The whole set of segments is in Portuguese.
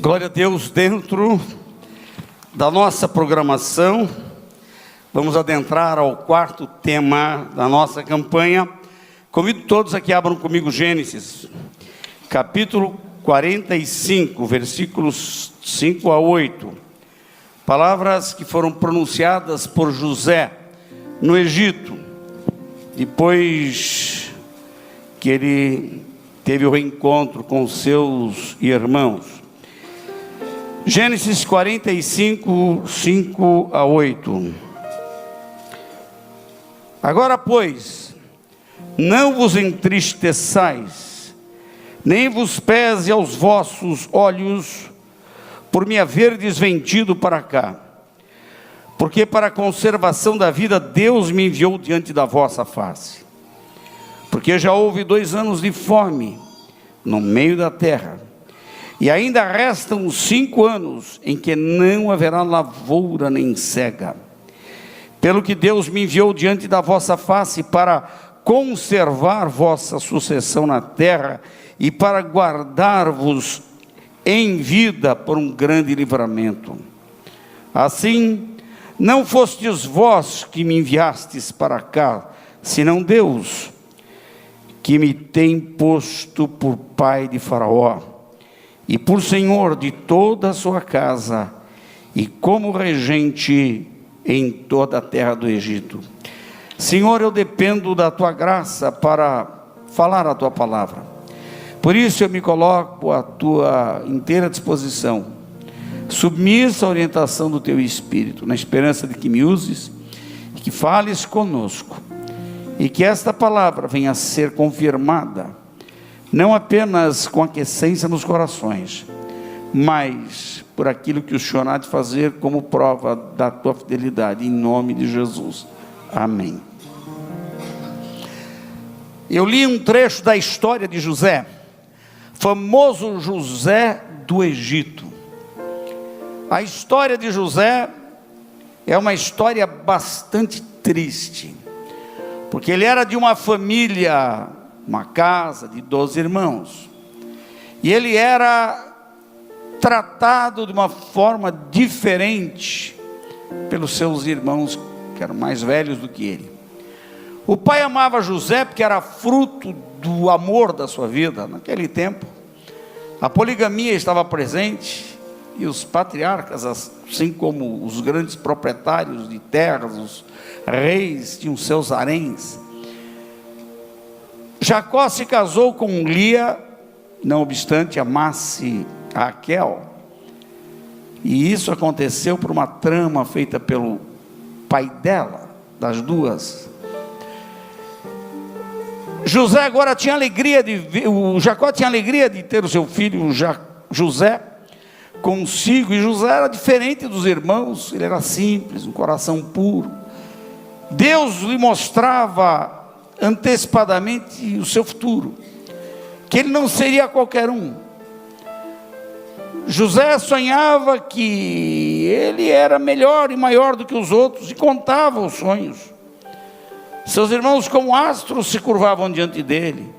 Glória a Deus. Dentro da nossa programação, vamos adentrar ao quarto tema da nossa campanha. Convido todos a que abram comigo Gênesis, capítulo 45, versículos 5 a 8. Palavras que foram pronunciadas por José no Egito, depois que ele teve o reencontro com seus irmãos. Gênesis 45, 5 a 8. Agora, pois, não vos entristeçais, nem vos pese aos vossos olhos, por me haver desvendido para cá, porque para a conservação da vida Deus me enviou diante da vossa face. Porque já houve 2 anos de fome no meio da terra, e ainda restam 5 anos em que não haverá lavoura nem cega. Pelo que Deus me enviou diante da vossa face para conservar vossa sucessão na terra e para guardar-vos em vida por um grande livramento. Assim, não fostes vós que me enviastes para cá, senão Deus, que me tem posto por pai de Faraó, e por senhor de toda a sua casa, e como regente em toda a terra do Egito. Senhor, eu dependo da tua graça para falar a tua palavra. Por isso eu me coloco à tua inteira disposição, submissa à orientação do teu Espírito, na esperança de que me uses, e que fales conosco, e que esta palavra venha a ser confirmada, não apenas com aquiescência nos corações, mas por aquilo que o Senhor há de fazer como prova da tua fidelidade, em nome de Jesus. Amém. Eu li um trecho da história de José, famoso José do Egito. A história de José é uma história bastante triste, porque ele era de uma família, uma casa de 12 irmãos, e ele era tratado de uma forma diferente pelos seus irmãos, que eram mais velhos do que ele. O pai amava José porque era fruto do amor da sua vida. Naquele tempo, a poligamia estava presente, e os patriarcas, assim como os grandes proprietários de terras, os reis, tinham seus haréns. Jacó se casou com Lia, não obstante amasse Raquel, e isso aconteceu por uma trama feita pelo pai dela, das duas. José agora tinha alegria de ver, Jacó tinha alegria de ter o seu filho José consigo, e José era diferente dos irmãos, ele era simples, um coração puro. Deus lhe mostrava antecipadamente o seu futuro, que ele não seria qualquer um. José sonhava que ele era melhor e maior do que os outros, e contava os sonhos. Seus irmãos, como astros, se curvavam diante dele,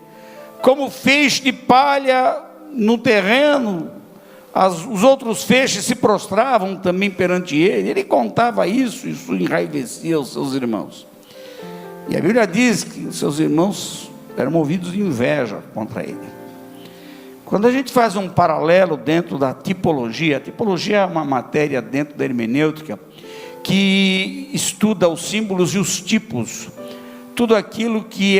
como feixe de palha no terreno, os outros feixes se prostravam também perante ele. Ele contava isso enraivecia os seus irmãos. E a Bíblia diz que os seus irmãos eram movidos de inveja contra ele. Quando a gente faz um paralelo dentro da tipologia, a tipologia é uma matéria dentro da hermenêutica que estuda os símbolos e os tipos, tudo aquilo que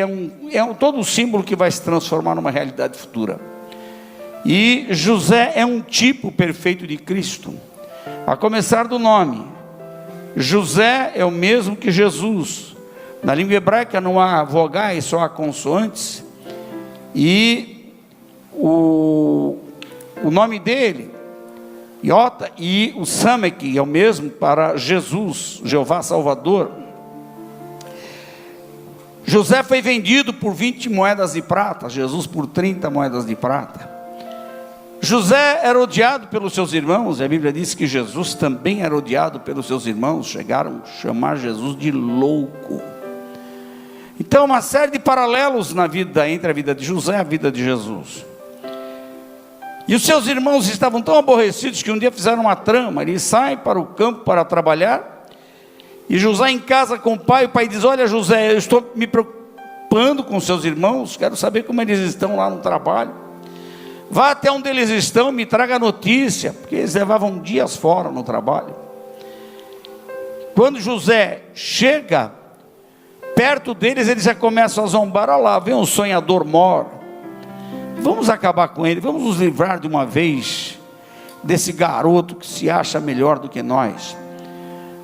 todo símbolo que vai se transformar numa realidade futura. E José é um tipo perfeito de Cristo, a começar do nome. José é o mesmo que Jesus. Na língua hebraica não há vogais, só há consoantes. E o nome dele, Iota, e o Samek é o mesmo para Jesus, Jeová Salvador. José foi vendido por 20 moedas de prata, Jesus por 30 moedas de prata. José era odiado pelos seus irmãos, e a Bíblia diz que Jesus também era odiado pelos seus irmãos, chegaram a chamar Jesus de louco. Então, uma série de paralelos na vida, entre a vida de José e a vida de Jesus. E os seus irmãos estavam tão aborrecidos que um dia fizeram uma trama. Eles saem para o campo para trabalhar, e José em casa com o pai diz: olha, José, eu estou me preocupando com seus irmãos, quero saber como eles estão lá no trabalho. Vá até onde eles estão, me traga a notícia, porque eles levavam dias fora no trabalho. Quando José chega perto deles, eles já começam a zombar. Olha lá, vem um sonhador mor, vamos acabar com ele, vamos nos livrar de uma vez desse garoto que se acha melhor do que nós.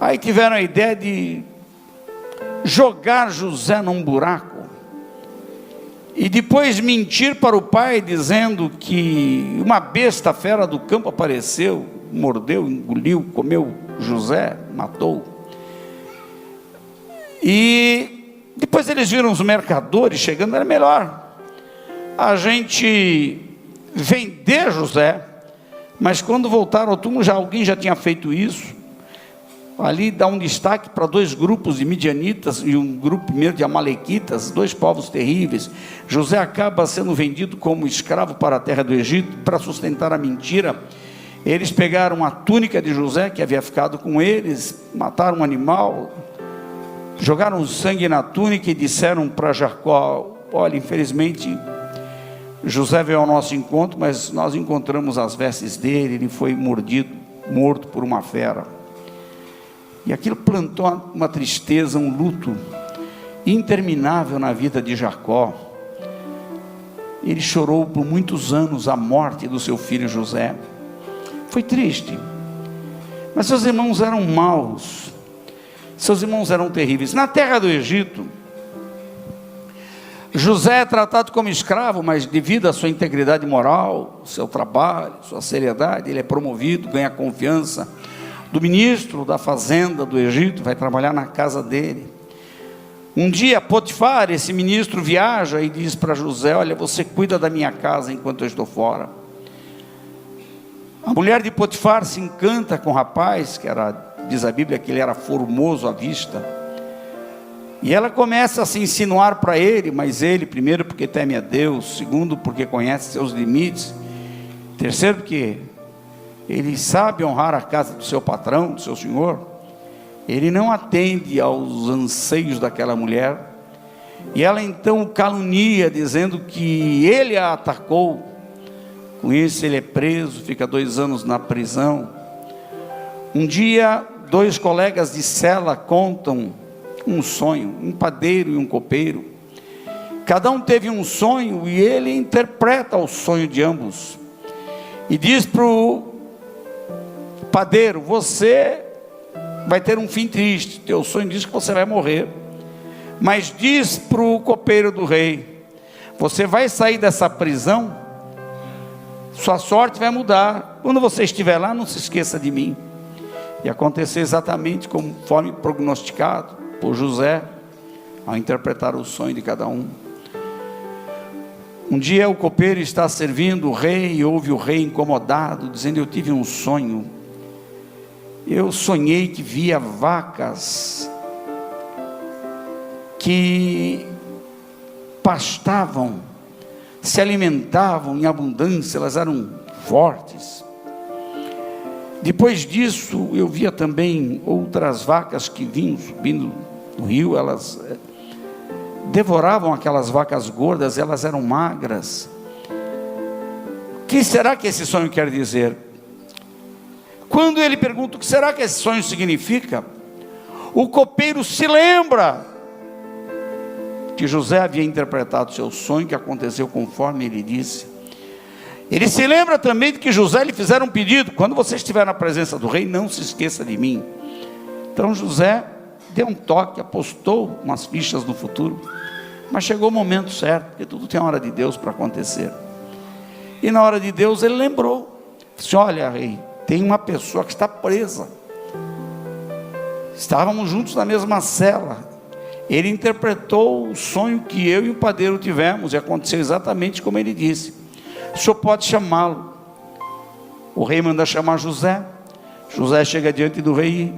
Aí tiveram a ideia de jogar José num buraco, e depois mentir para o pai, dizendo que uma besta fera do campo apareceu, mordeu, engoliu, comeu José, matou. E depois eles viram os mercadores chegando, era melhor a gente vender José. Mas quando voltaram ao túmulo, alguém já tinha feito isso. Ali dá um destaque para dois grupos de midianitas e um grupo primeiro de amalequitas, dois povos terríveis. José acaba sendo vendido como escravo para a terra do Egito, para sustentar a mentira. Eles pegaram a túnica de José, que havia ficado com eles, mataram um animal, jogaram sangue na túnica e disseram para Jacó: olha, infelizmente José veio ao nosso encontro, mas nós encontramos as vestes dele, ele foi morto por uma fera. E aquilo plantou uma tristeza, um luto interminável na vida de Jacó. Ele chorou por muitos anos a morte do seu filho José. Foi triste, mas seus irmãos eram maus, seus irmãos eram terríveis. Na terra do Egito, José é tratado como escravo, mas devido à sua integridade moral, seu trabalho, sua seriedade, ele é promovido, ganha confiança do ministro da fazenda do Egito, vai trabalhar na casa dele. Um dia Potifar, esse ministro, viaja e diz para José: olha, você cuida da minha casa enquanto eu estou fora. A mulher de Potifar se encanta com o rapaz, diz a Bíblia que ele era formoso à vista, e ela começa a se insinuar para ele, mas ele, primeiro porque teme a Deus, segundo porque conhece seus limites, terceiro porque ele sabe honrar a casa do seu patrão, do seu senhor. Ele não atende aos anseios daquela mulher, e ela então o calunia, dizendo que ele a atacou. Com isso ele é preso, fica 2 anos na prisão. Um dia, 2 colegas de cela contam um sonho, um padeiro e um copeiro. Cada um teve um sonho, e ele interpreta o sonho de ambos, e diz para o padeiro: você vai ter um fim triste, teu sonho diz que você vai morrer. Mas diz para o copeiro do rei: você vai sair dessa prisão, sua sorte vai mudar, quando você estiver lá, não se esqueça de mim. E aconteceu exatamente conforme prognosticado por José, ao interpretar o sonho de cada um. Um dia o copeiro está servindo o rei, e ouve o rei incomodado, dizendo: eu tive um sonho, eu sonhei que via vacas que pastavam, se alimentavam em abundância, elas eram fortes. Depois disso eu via também outras vacas que vinham subindo no rio, elas devoravam aquelas vacas gordas, elas eram magras. O que será que esse sonho quer dizer? Quando ele pergunta o que será que esse sonho significa, o copeiro se lembra que José havia interpretado seu sonho, que aconteceu conforme ele disse. Ele se lembra também de que José lhe fizeram um pedido: quando você estiver na presença do rei, não se esqueça de mim. Então José deu um toque, apostou umas fichas no futuro, mas chegou o momento certo, porque tudo tem a hora de Deus para acontecer. E na hora de Deus ele lembrou, disse: olha, rei, tem uma pessoa que está presa, estávamos juntos na mesma cela, ele interpretou o sonho que eu e o padeiro tivemos, e aconteceu exatamente como ele disse, o senhor pode chamá-lo. O rei manda chamar José. José chega diante do rei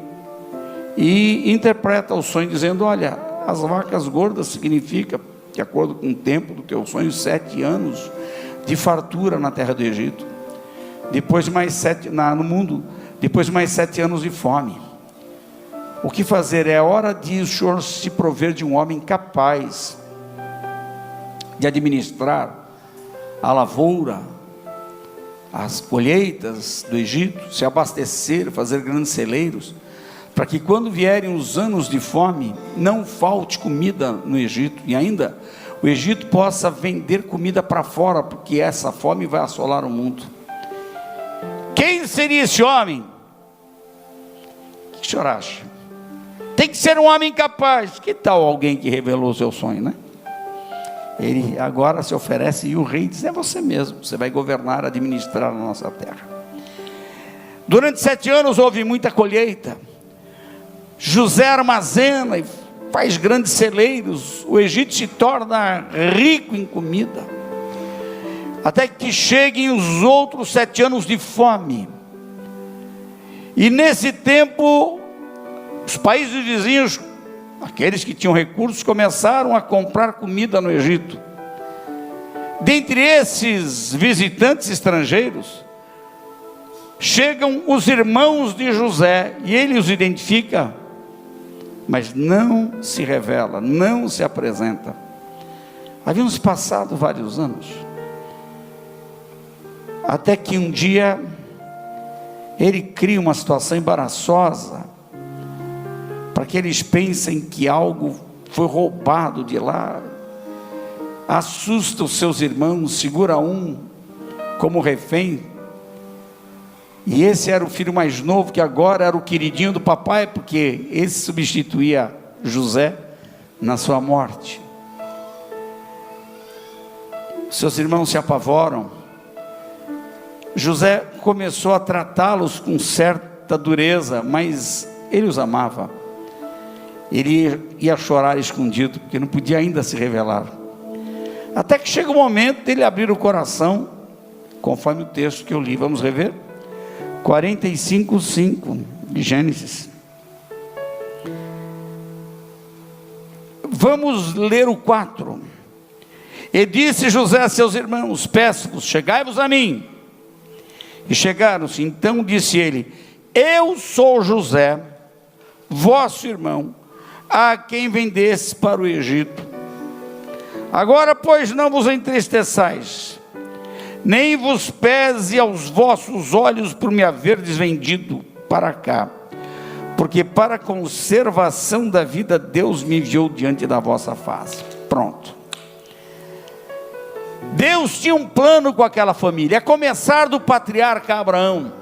e interpreta o sonho, dizendo: olha, as vacas gordas significa, de acordo com o tempo do teu sonho, 7 anos de fartura na terra do Egito. depois de mais 7 no mundo, depois de mais 7 anos de fome. O que fazer? É hora de o Senhor se prover de um homem capaz de administrar a lavoura, as colheitas do Egito, se abastecer, fazer grandes celeiros, para que quando vierem os anos de fome, não falte comida no Egito, e ainda o Egito possa vender comida para fora, porque essa fome vai assolar o mundo. Quem seria esse homem? O que o senhor acha? Tem que ser um homem capaz. Que tal alguém que revelou o seu sonho, né? Ele agora se oferece e o rei diz: é você mesmo, você vai governar, administrar a nossa terra. Durante 7 anos houve muita colheita. José armazena e faz grandes celeiros. O Egito se torna rico em comida, até que cheguem os outros 7 anos de fome. E nesse tempo, os países vizinhos, aqueles que tinham recursos, começaram a comprar comida no Egito. Dentre esses visitantes estrangeiros, chegam os irmãos de José, e ele os identifica, mas não se revela, não se apresenta. Haviam se passado vários anos, até que um dia, ele cria uma situação embaraçosa, para que eles pensem que algo foi roubado de lá. Assusta os seus irmãos, segura um como refém, e esse era o filho mais novo, que agora era o queridinho do papai, porque esse substituía José na sua morte. Seus irmãos se apavoram. José começou a tratá-los com certa dureza, mas ele os amava. Ele ia chorar escondido, porque não podia ainda se revelar. Até que chega o momento dele abrir o coração, conforme o texto que eu li. Vamos rever? 45:5 de Gênesis. Vamos ler o 4. E disse José a seus irmãos: peço-vos, chegai-vos a mim. E chegaram-se. Então disse ele: eu sou José, vosso irmão, a quem vendestes para o Egito. Agora, pois, não vos entristeçais, nem vos pese aos vossos olhos por me haverdes vendido para cá, porque para a conservação da vida Deus me enviou diante da vossa face. Pronto. Deus tinha um plano com aquela família, a começar do patriarca Abraão.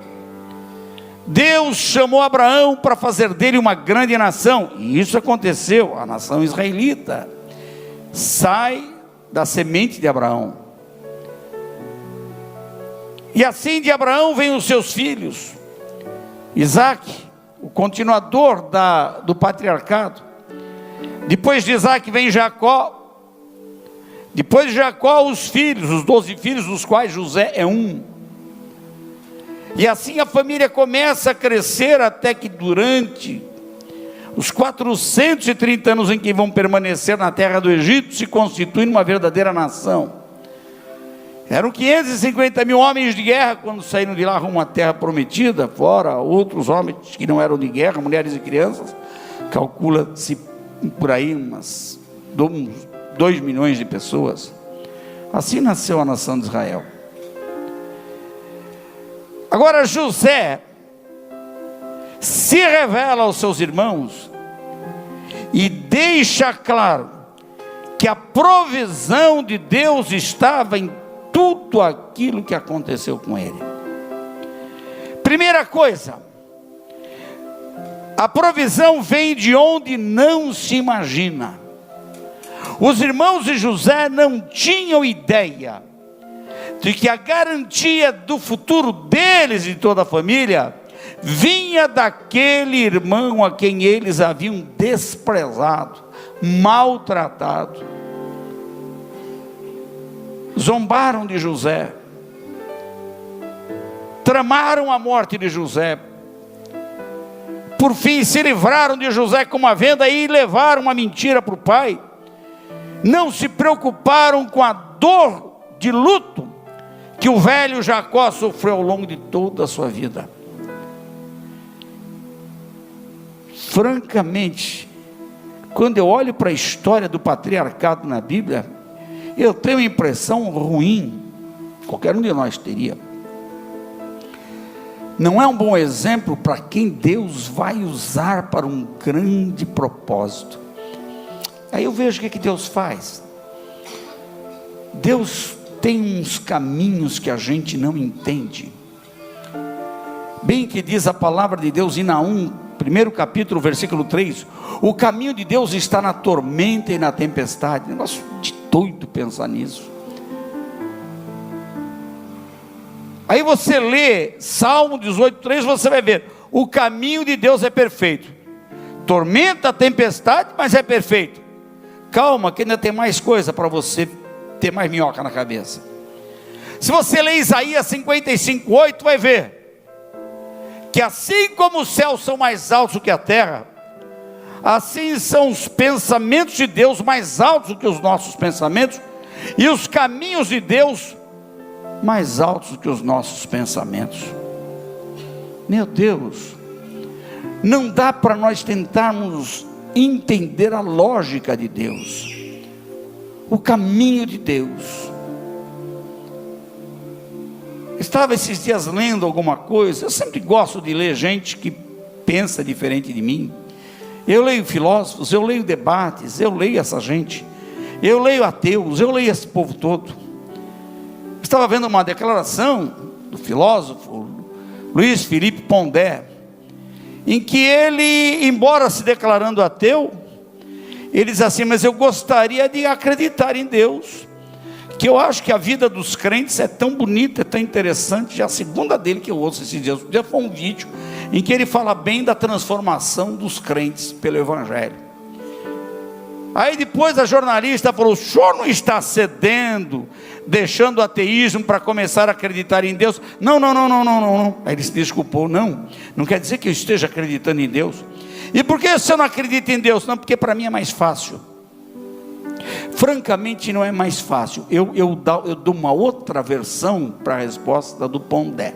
Deus chamou Abraão para fazer dele uma grande nação, e isso aconteceu. A nação israelita sai da semente de Abraão, e assim de Abraão vêm os seus filhos. Isaac, o continuador do patriarcado. Depois de Isaac vem Jacó. Depois de Jacó, os filhos, os 12 filhos, dos quais José é um. E assim a família começa a crescer, até que durante os 430 anos em que vão permanecer na terra do Egito, se constitui numa verdadeira nação. Eram 550 mil homens de guerra quando saíram de lá rumo à terra prometida, fora outros homens que não eram de guerra, mulheres e crianças. Calcula-se por aí umas 2 milhões de pessoas. Assim nasceu a nação de Israel. Agora José se revela aos seus irmãos e deixa claro que a provisão de Deus estava em tudo aquilo que aconteceu com ele. Primeira coisa, a provisão vem de onde não se imagina. Os irmãos de José não tinham ideia de que a garantia do futuro deles e de toda a família vinha daquele irmão a quem eles haviam desprezado, maltratado. Zombaram de José, tramaram a morte de José, por fim se livraram de José com uma venda e levaram uma mentira para o pai. Não se preocuparam com a dor de luto que o velho Jacó sofreu ao longo de toda a sua vida. Francamente, quando eu olho para a história do patriarcado na Bíblia, eu tenho uma impressão ruim, qualquer um de nós teria. Não é um bom exemplo para quem Deus vai usar para um grande propósito. Aí eu vejo o que Deus faz. Deus tem uns caminhos que a gente não entende. Bem que diz a palavra de Deus em Naum, primeiro capítulo, versículo 3, o caminho de Deus está na tormenta e na tempestade. Negócio de doido pensar nisso. Aí você lê Salmo 18:3, você vai ver, o caminho de Deus é perfeito. Tormenta, tempestade, mas é perfeito. Calma, que ainda tem mais coisa para você ter mais minhoca na cabeça. Se você ler Isaías 55:8, vai ver que assim como os céus são mais altos do que a terra, assim são os pensamentos de Deus mais altos do que os nossos pensamentos, e os caminhos de Deus mais altos do que os nossos pensamentos. Meu Deus, não dá para nós tentarmos entender a lógica de Deus, o caminho de Deus. Estava esses dias lendo alguma coisa. Eu sempre gosto de ler gente que pensa diferente de mim. Eu leio filósofos, eu leio debates, eu leio essa gente, eu leio ateus, eu leio esse povo todo. Estava vendo uma declaração do filósofo Luiz Felipe Pondé, em que ele, embora se declarando ateu, ele diz assim: mas eu gostaria de acreditar em Deus, que eu acho que a vida dos crentes é tão bonita, é tão interessante. Já a segunda dele que eu ouço esses dias, foi um vídeo em que ele fala bem da transformação dos crentes pelo Evangelho. Aí depois a jornalista falou: o senhor não está cedendo, deixando o ateísmo para começar a acreditar em Deus? Não. Aí ele se desculpou: não quer dizer que eu esteja acreditando em Deus. E por que você não acredita em Deus? Não, porque para mim é mais fácil. Francamente não é mais fácil. Eu dou uma outra versão para a resposta do Pondé.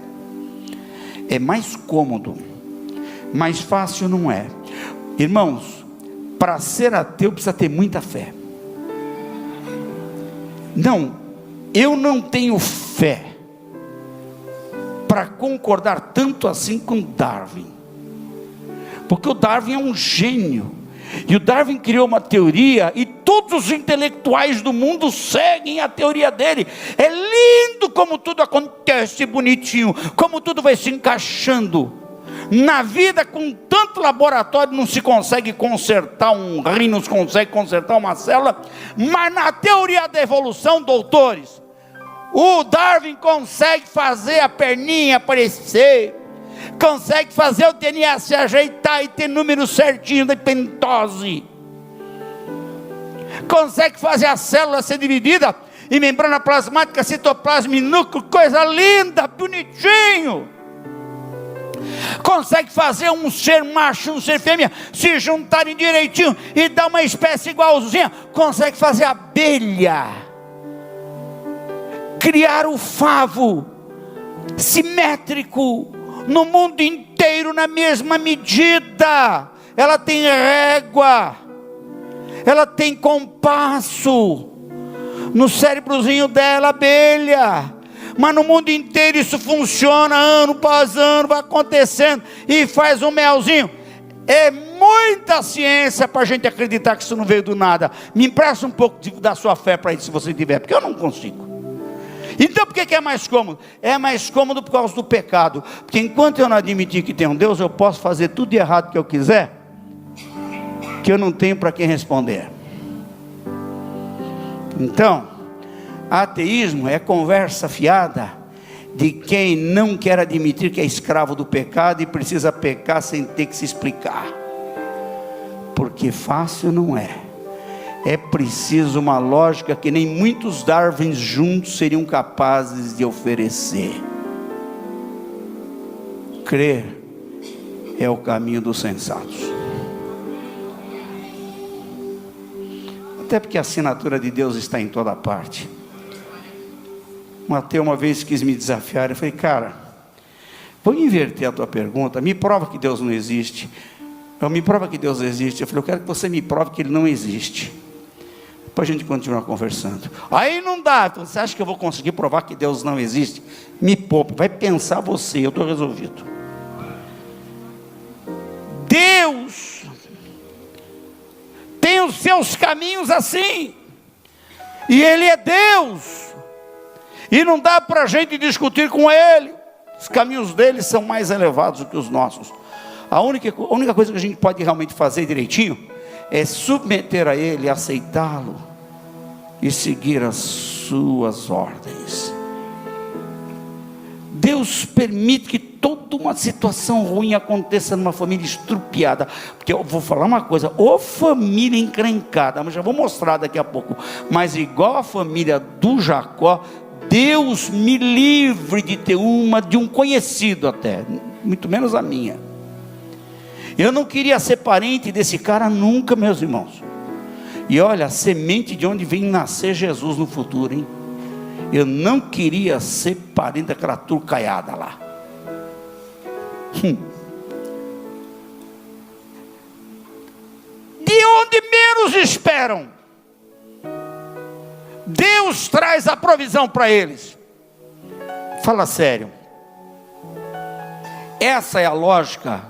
É mais cômodo, mais fácil não é. Irmãos, para ser ateu precisa ter muita fé. Não, eu não tenho fé para concordar tanto assim com Darwin, porque o Darwin é um gênio, e o Darwin criou uma teoria, e todos os intelectuais do mundo seguem a teoria dele. É lindo como tudo acontece bonitinho, como tudo vai se encaixando. Na vida, com tanto laboratório, não se consegue consertar um rim, não se consegue consertar uma célula, mas na teoria da evolução, doutores, o Darwin consegue fazer a perninha aparecer, consegue fazer o DNA se ajeitar e ter número certinho da pentose, consegue fazer a célula ser dividida em membrana plasmática, citoplasma e núcleo, coisa linda, bonitinho. Consegue fazer um ser macho e um ser fêmea se juntarem direitinho e dar uma espécie igualzinha. Consegue fazer a abelha, criar o favo simétrico no mundo inteiro na mesma medida. Ela tem régua, ela tem compasso no cérebrozinho dela, abelha. Mas no mundo inteiro isso funciona, ano após ano, vai acontecendo, e faz um melzinho. É muita ciência para a gente acreditar que isso não veio do nada. Me empresta um pouco da sua fé para isso, se você tiver, porque eu não consigo. Então por que é mais cômodo? É mais cômodo por causa do pecado. Porque enquanto eu não admitir que tem um Deus, eu posso fazer tudo de errado que eu quiser, que eu não tenho para quem responder. Então, ateísmo é conversa fiada de quem não quer admitir que é escravo do pecado e precisa pecar sem ter que se explicar, porque fácil não é. É preciso uma lógica que nem muitos Darwins juntos seriam capazes de oferecer. Crer é o caminho dos sensatos. Até porque a assinatura de Deus está em toda parte. Um ateu uma vez quis me desafiar. Eu falei, cara, vou inverter a tua pergunta. Me prova que Deus não existe. Me prova que Deus existe. Eu falei, eu quero que você me prove que Ele não existe. Depois a gente continua conversando. Aí não dá. Você acha que eu vou conseguir provar que Deus não existe? Me poupe. Vai pensar você. Eu estou resolvido. Deus tem os seus caminhos assim. E Ele é Deus. E não dá para a gente discutir com Ele. Os caminhos dele são mais elevados do que os nossos. A única coisa que a gente pode realmente fazer direitinho é submeter a Ele, aceitá-lo e seguir as suas ordens. Deus permite que toda uma situação ruim aconteça numa família estrupiada. Porque eu vou falar uma coisa, ô família encrencada, mas já vou mostrar daqui a pouco. Mas igual a família do Jacó, Deus me livre de ter de um conhecido até, muito menos a minha. Eu não queria ser parente desse cara nunca, meus irmãos. E olha, a semente de onde vem nascer Jesus no futuro, hein? Eu não queria ser parente daquela turcaiada lá. De onde menos esperam, Deus traz a provisão para eles. Fala sério. Essa é a lógica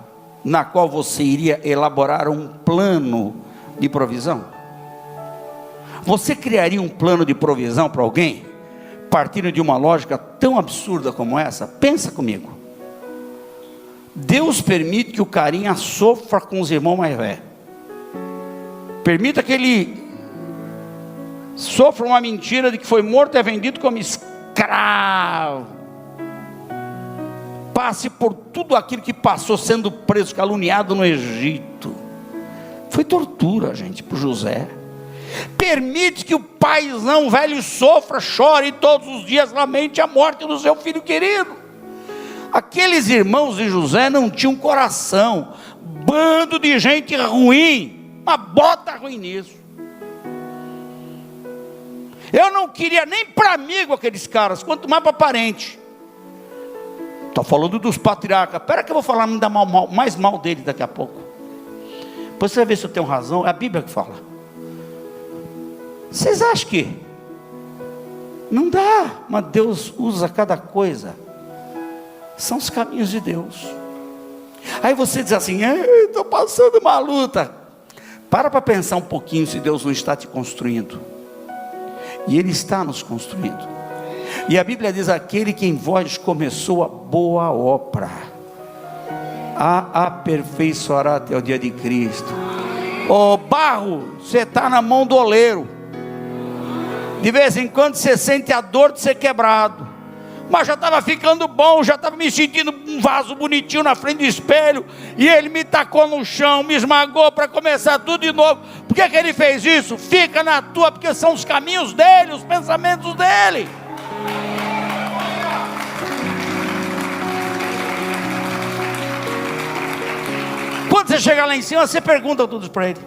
na qual você iria elaborar um plano de provisão? Você criaria um plano de provisão para alguém, partindo de uma lógica tão absurda como essa? Pensa comigo. Deus permite que o carinha sofra com os irmãos mais velhos. Permita que ele sofra uma mentira de que foi morto e é vendido como escravo. Passe por tudo aquilo que passou sendo preso, caluniado no Egito. Foi tortura, gente, para José. Permite que o paizão velho sofra, chore e todos os dias lamente a morte do seu filho querido. Aqueles irmãos de José não tinham coração. Bando de gente ruim. Uma bota ruim nisso. Eu não queria nem para amigo aqueles caras, quanto mais para parente. Estou falando dos patriarcas. Espera que eu vou falar ainda mais mal dele daqui a pouco. Depois você vai ver se eu tenho razão. É a Bíblia que fala. Vocês acham que não dá, mas Deus usa cada coisa. São os caminhos de Deus. Aí você diz assim, estou passando uma luta. Para pensar um pouquinho se Deus não está te construindo. E Ele está nos construindo. E a Bíblia diz, aquele que em vós começou a boa obra, a aperfeiçoará até o dia de Cristo. Ô barro, você está na mão do oleiro. De vez em quando você sente a dor de ser quebrado. Mas já estava ficando bom, já estava me sentindo um vaso bonitinho na frente do espelho. E ele me tacou no chão, me esmagou para começar tudo de novo. Por que ele fez isso? Fica na tua, porque são os caminhos dele, os pensamentos dele. Quando você chegar lá em cima, você pergunta tudo para ele.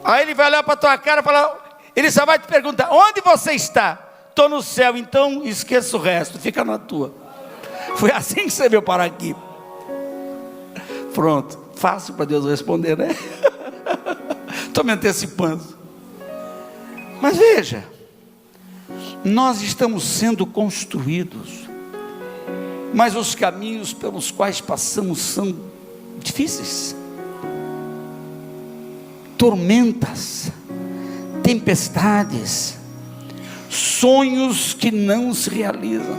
Aí ele vai olhar para a tua cara e falar, ele só vai te perguntar, onde você está? Estou no céu, então esqueça o resto, fica na tua. Foi assim que você veio parar aqui. Pronto, fácil para Deus responder, né? Estou me antecipando. Mas veja, nós estamos sendo construídos, mas os caminhos pelos quais passamos são difíceis. Tormentas, tempestades, sonhos que não se realizam.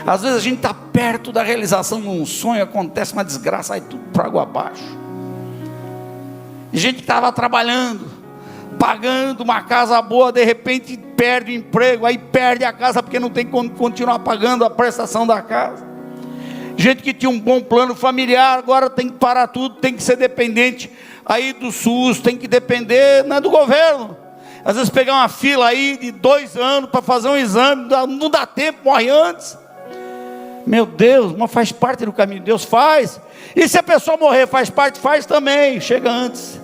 Às vezes a gente está perto da realização de um sonho, acontece uma desgraça, aí tudo para água abaixo. Gente que estava trabalhando, pagando uma casa boa, de repente perde o emprego, aí perde a casa porque não tem como continuar pagando a prestação da casa. Gente que tinha um bom plano familiar, agora tem que parar tudo, tem que ser dependente aí do SUS, tem que depender do governo. Às vezes pegar uma fila aí de 2 anos para fazer um exame, não dá tempo, morre antes. Meu Deus, mas faz parte do caminho de Deus, faz. E se a pessoa morrer, faz parte, faz também, chega antes.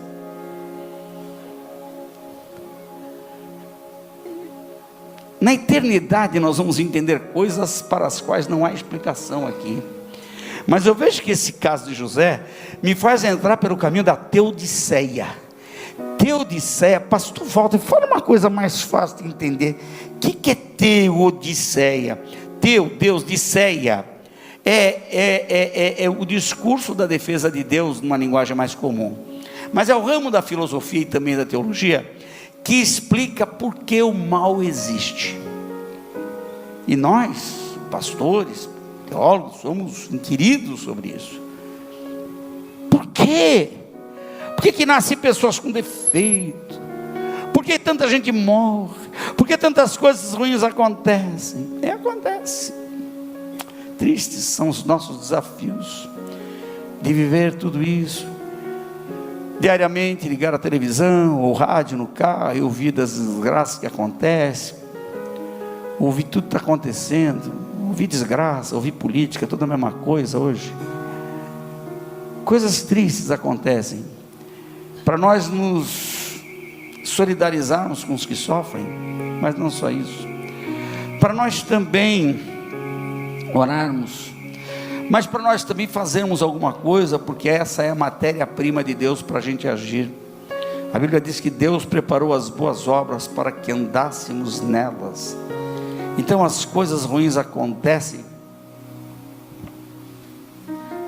Na eternidade nós vamos entender coisas para as quais não há explicação aqui. Mas eu vejo que esse caso de José me faz entrar pelo caminho da teodiceia. Teodiceia, pastor Walter, fala uma coisa mais fácil de entender. O que é teodiceia? Teu, Deus, diceia, é o discurso da defesa de Deus numa linguagem mais comum. Mas é o ramo da filosofia e também da teologia que explica por que o mal existe. E nós, pastores, teólogos, somos inquiridos sobre isso. Por quê? Por que nascem pessoas com defeito? Por que tanta gente morre? Por que tantas coisas ruins acontecem? Acontece. Tristes são os nossos desafios de viver tudo isso. Diariamente ligar a televisão ou rádio no carro e ouvir das desgraças que acontecem, ouvir tudo que está acontecendo, ouvir desgraça, ouvir política, tudo a mesma coisa hoje. Coisas tristes acontecem. Para nós nos solidarizarmos com os que sofrem, mas não só isso, para nós também orarmos, mas para nós também fazermos alguma coisa, porque essa é a matéria-prima de Deus para a gente agir. A Bíblia diz que Deus preparou as boas obras para que andássemos nelas. Então as coisas ruins acontecem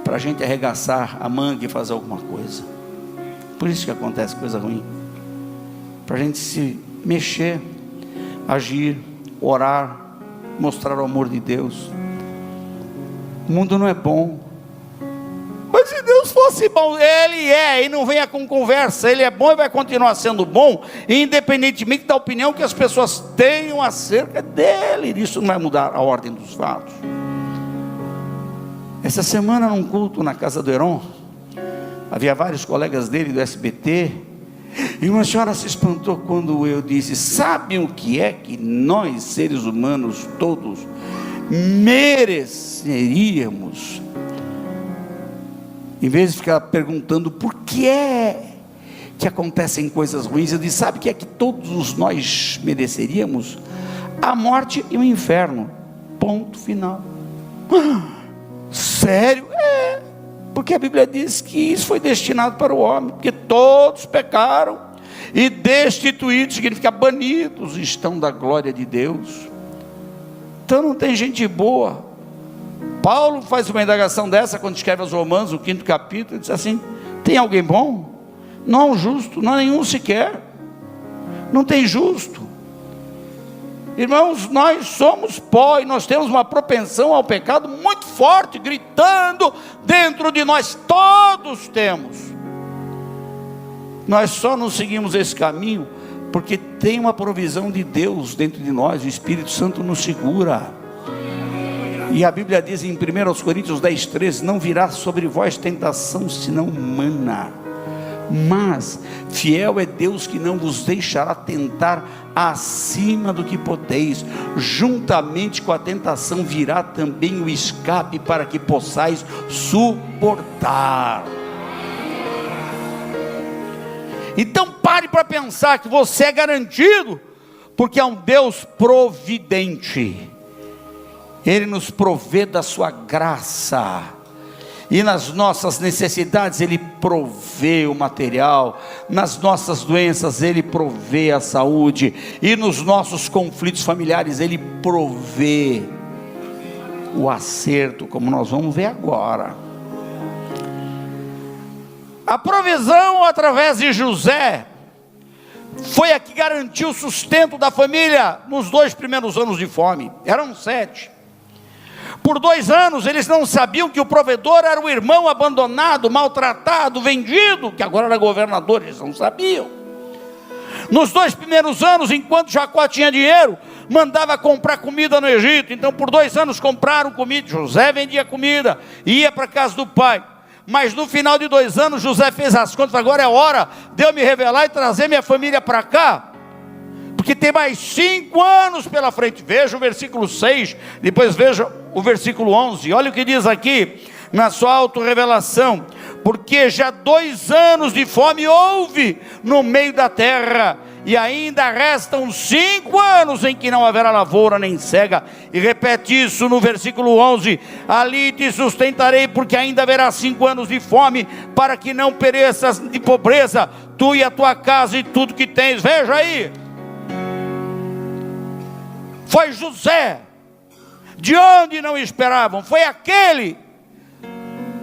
para a gente arregaçar a manga e fazer alguma coisa. Por isso que acontece coisa ruim, para a gente se mexer, agir, orar, mostrar o amor de Deus. O mundo não é bom, mas se Deus fosse bom, Ele é, e não venha com conversa. Ele é bom e vai continuar sendo bom, independentemente da opinião que as pessoas tenham acerca dele. Isso não vai mudar a ordem dos fatos. Essa semana, num culto na casa do Heron, havia vários colegas dele do SBT, e uma senhora se espantou quando eu disse: sabem o que é que nós, seres humanos todos, mereceríamos? Em vez de ficar perguntando por que é que acontecem coisas ruins, eu disse: sabe o que é que todos nós mereceríamos? A morte e o inferno, ponto final. Sério? Porque a Bíblia diz que isso foi destinado para o homem, porque todos pecaram e destituídos, significa banidos estão da glória de Deus. Então não tem gente boa. Paulo faz uma indagação dessa quando escreve aos Romanos, o 5º capítulo, ele diz assim: tem alguém bom? Não há um justo, não há nenhum sequer. Não tem justo. Irmãos, nós somos pó e nós temos uma propensão ao pecado muito forte, gritando dentro de nós, todos temos. Nós só não seguimos esse caminho porque tem uma provisão de Deus dentro de nós, o Espírito Santo nos segura. E a Bíblia diz em 1 Coríntios 10:13: não virá sobre vós tentação senão humana, mas fiel é Deus que não vos deixará tentar acima do que podeis, juntamente com a tentação virá também o escape, para que possais suportar. Então pare para pensar que você é garantido, porque é um Deus providente. Ele nos provê da sua graça, e nas nossas necessidades Ele provê o material, nas nossas doenças Ele provê a saúde, e nos nossos conflitos familiares Ele provê o acerto, como nós vamos ver agora. A provisão através de José foi a que garantiu o sustento da família nos 2 primeiros anos de fome. Eram 7. Por 2 anos eles não sabiam que o provedor era o irmão abandonado, maltratado, vendido, que agora era governador, eles não sabiam. Nos 2 primeiros anos, enquanto Jacó tinha dinheiro, mandava comprar comida no Egito. Então por 2 anos compraram comida, José vendia comida, ia para a casa do pai. Mas no final de 2 anos José fez as contas: agora é hora de eu me revelar e trazer minha família para cá, porque tem mais 5 anos pela frente. Veja o versículo 6, depois veja o versículo 11, olha o que diz aqui, na sua autorrevelação: porque já 2 anos de fome houve no meio da terra, e ainda restam 5 anos em que não haverá lavoura nem cega. E repete isso no versículo 11: ali te sustentarei, porque ainda haverá 5 anos de fome, para que não pereças de pobreza, tu e a tua casa e tudo que tens. Veja aí, foi José, de onde não esperavam, foi aquele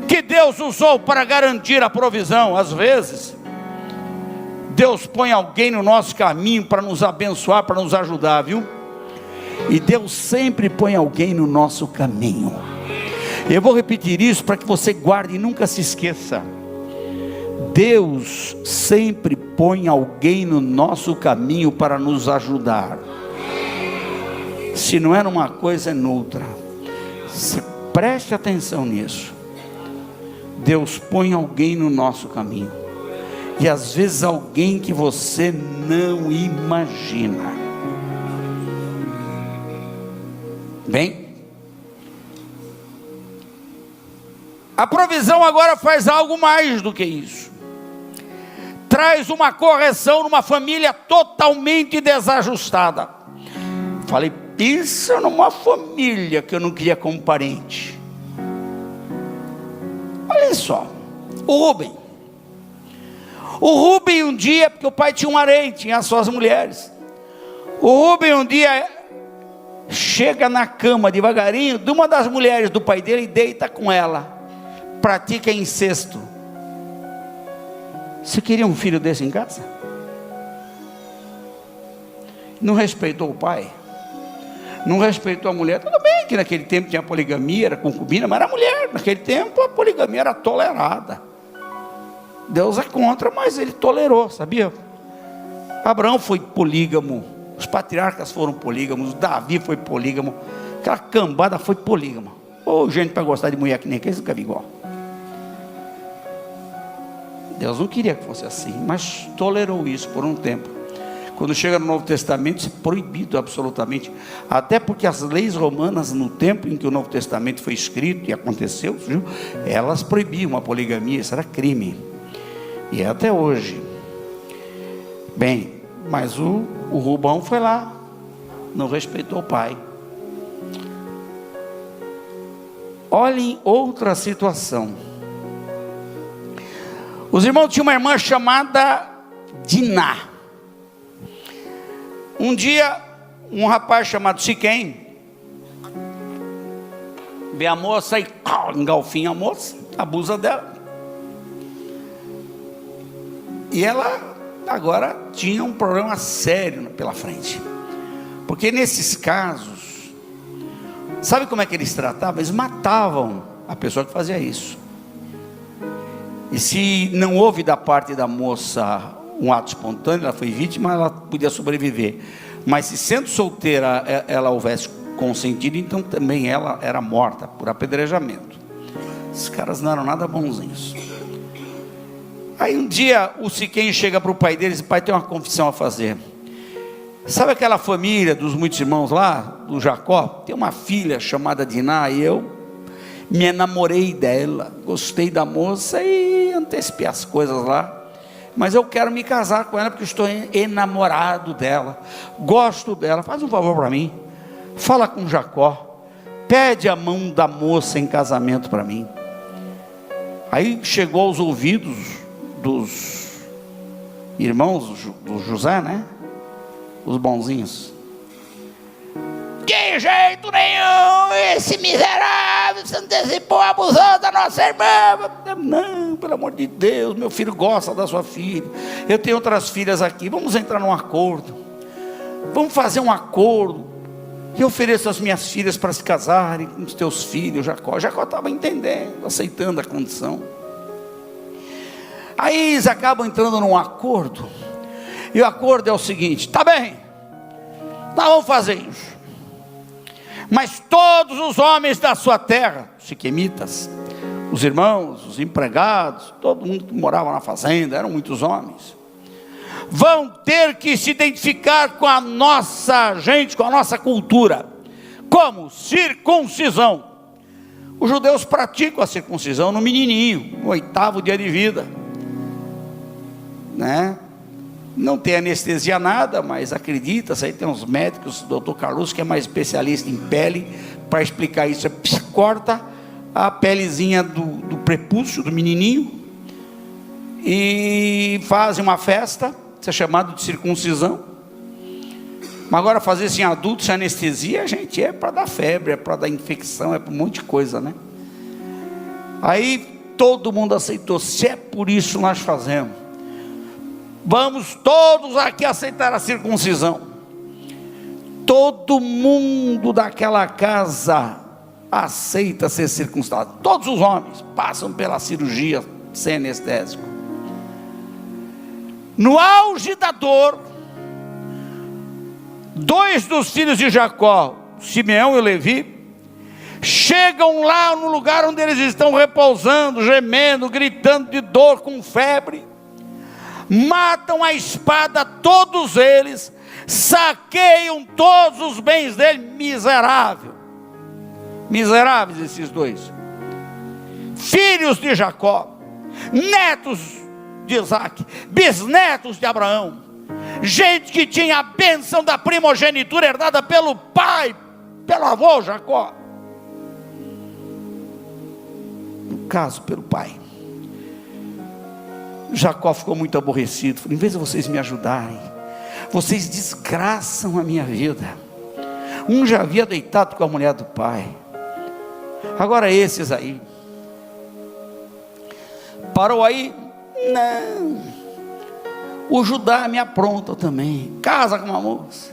que Deus usou para garantir a provisão. Às vezes Deus põe alguém no nosso caminho para nos abençoar, para nos ajudar, viu? E Deus sempre põe alguém no nosso caminho. Eu vou repetir isso para que você guarde e nunca se esqueça. Deus sempre põe alguém no nosso caminho para nos ajudar. Se não é numa coisa, é noutra. Preste atenção nisso. Deus põe alguém no nosso caminho, e às vezes alguém que você não imagina. Bem, a provisão agora faz algo mais do que isso. Traz uma correção numa família totalmente desajustada. Falei, pensa numa família que eu não queria como parente. Olha só, o Rubem um dia, porque o pai tinha um harém, tinha as suas mulheres. O Rubem um dia chega na cama devagarinho de uma das mulheres do pai dele e deita com ela, pratica incesto. Você queria um filho desse em casa? Não respeitou o pai, não respeitou a mulher. Tudo bem que naquele tempo tinha poligamia, era concubina, mas era mulher. Naquele tempo a poligamia era tolerada. Deus é contra, mas ele tolerou, sabia? Abraão foi polígamo, os patriarcas foram polígamos, Davi foi polígamo, aquela cambada foi polígama. Ô, gente para gostar de mulher que nem aqueles, nunca vi igual. Deus não queria que fosse assim, mas tolerou isso por um tempo. Quando chega no Novo Testamento, isso é proibido absolutamente, até porque as leis romanas, no tempo em que o Novo Testamento foi escrito e aconteceu, viu? Elas proibiam a poligamia, isso era crime, e é até hoje. Bem, mas o Rubão foi lá, não respeitou o pai. Olhem outra situação. Os irmãos tinham uma irmã chamada Diná. Um dia, um rapaz chamado Siquém vê a moça e engalfinha a moça, abusa dela. E ela agora tinha um problema sério pela frente, porque nesses casos, sabe como é que eles tratavam? Eles matavam a pessoa que fazia isso. E se não houve da parte da moça um ato espontâneo, ela foi vítima, ela podia sobreviver. Mas se sendo solteira ela houvesse consentido, então também ela era morta por apedrejamento. Esses caras não eram nada bonzinhos. Aí um dia o Siquém chega para o pai deles e diz: pai, tem uma confissão a fazer. Sabe aquela família dos muitos irmãos lá, do Jacó? Tem uma filha chamada Diná, e eu me enamorei dela, gostei da moça e antecipei as coisas lá. Mas eu quero me casar com ela porque estou enamorado dela, gosto dela. Faz um favor para mim, fala com Jacó, pede a mão da moça em casamento para mim. Aí chegou aos ouvidos dos irmãos do José, né? Os bonzinhos. De jeito nenhum, esse miserável se antecipou, abusou da nossa irmã. Não, pelo amor de Deus, meu filho gosta da sua filha, eu tenho outras filhas aqui, vamos entrar num acordo, vamos fazer um acordo, eu ofereço as minhas filhas para se casarem com os teus filhos. Jacó estava entendendo, aceitando a condição. Aí eles acabam entrando num acordo, e o acordo é o seguinte: tá bem, nós vamos fazer isso, mas todos os homens da sua terra, os siquemitas, os irmãos, os empregados, todo mundo que morava na fazenda, eram muitos homens, vão ter que se identificar com a nossa gente, com a nossa cultura. Como? Circuncisão. Os judeus praticam a circuncisão no menininho, no 8º dia de vida, né? Não tem anestesia nada, mas acredita-se, aí tem uns médicos, o doutor Carlos, que é mais especialista em pele, para explicar isso. Corta a pelezinha do prepúcio, do menininho, e fazem uma festa, isso é chamado de circuncisão. Mas agora fazer isso em adultos, sem anestesia, gente, é para dar febre, é para dar infecção, é para um monte de coisa, né? Aí todo mundo aceitou. Se é por isso nós fazemos, vamos todos aqui aceitar a circuncisão. Todo mundo daquela casa aceita ser circuncidado. Todos os homens passam pela cirurgia sem anestésico. No auge da dor, 2 dos filhos de Jacó, Simeão e Levi, chegam lá no lugar onde eles estão repousando, gemendo, gritando de dor, com febre. Matam a espada todos eles, saqueiam todos os bens dele. Miseráveis esses 2 filhos de Jacó, netos de Isaac, bisnetos de Abraão, gente que tinha a bênção da primogenitura herdada pelo pai, pelo avô Jacó, no caso pelo pai. Jacó ficou muito aborrecido, falou: em vez de vocês me ajudarem, vocês desgraçam a minha vida. Um já havia deitado com a mulher do pai, agora esses aí. Parou aí? Não. O Judá me apronta também, casa com uma moça,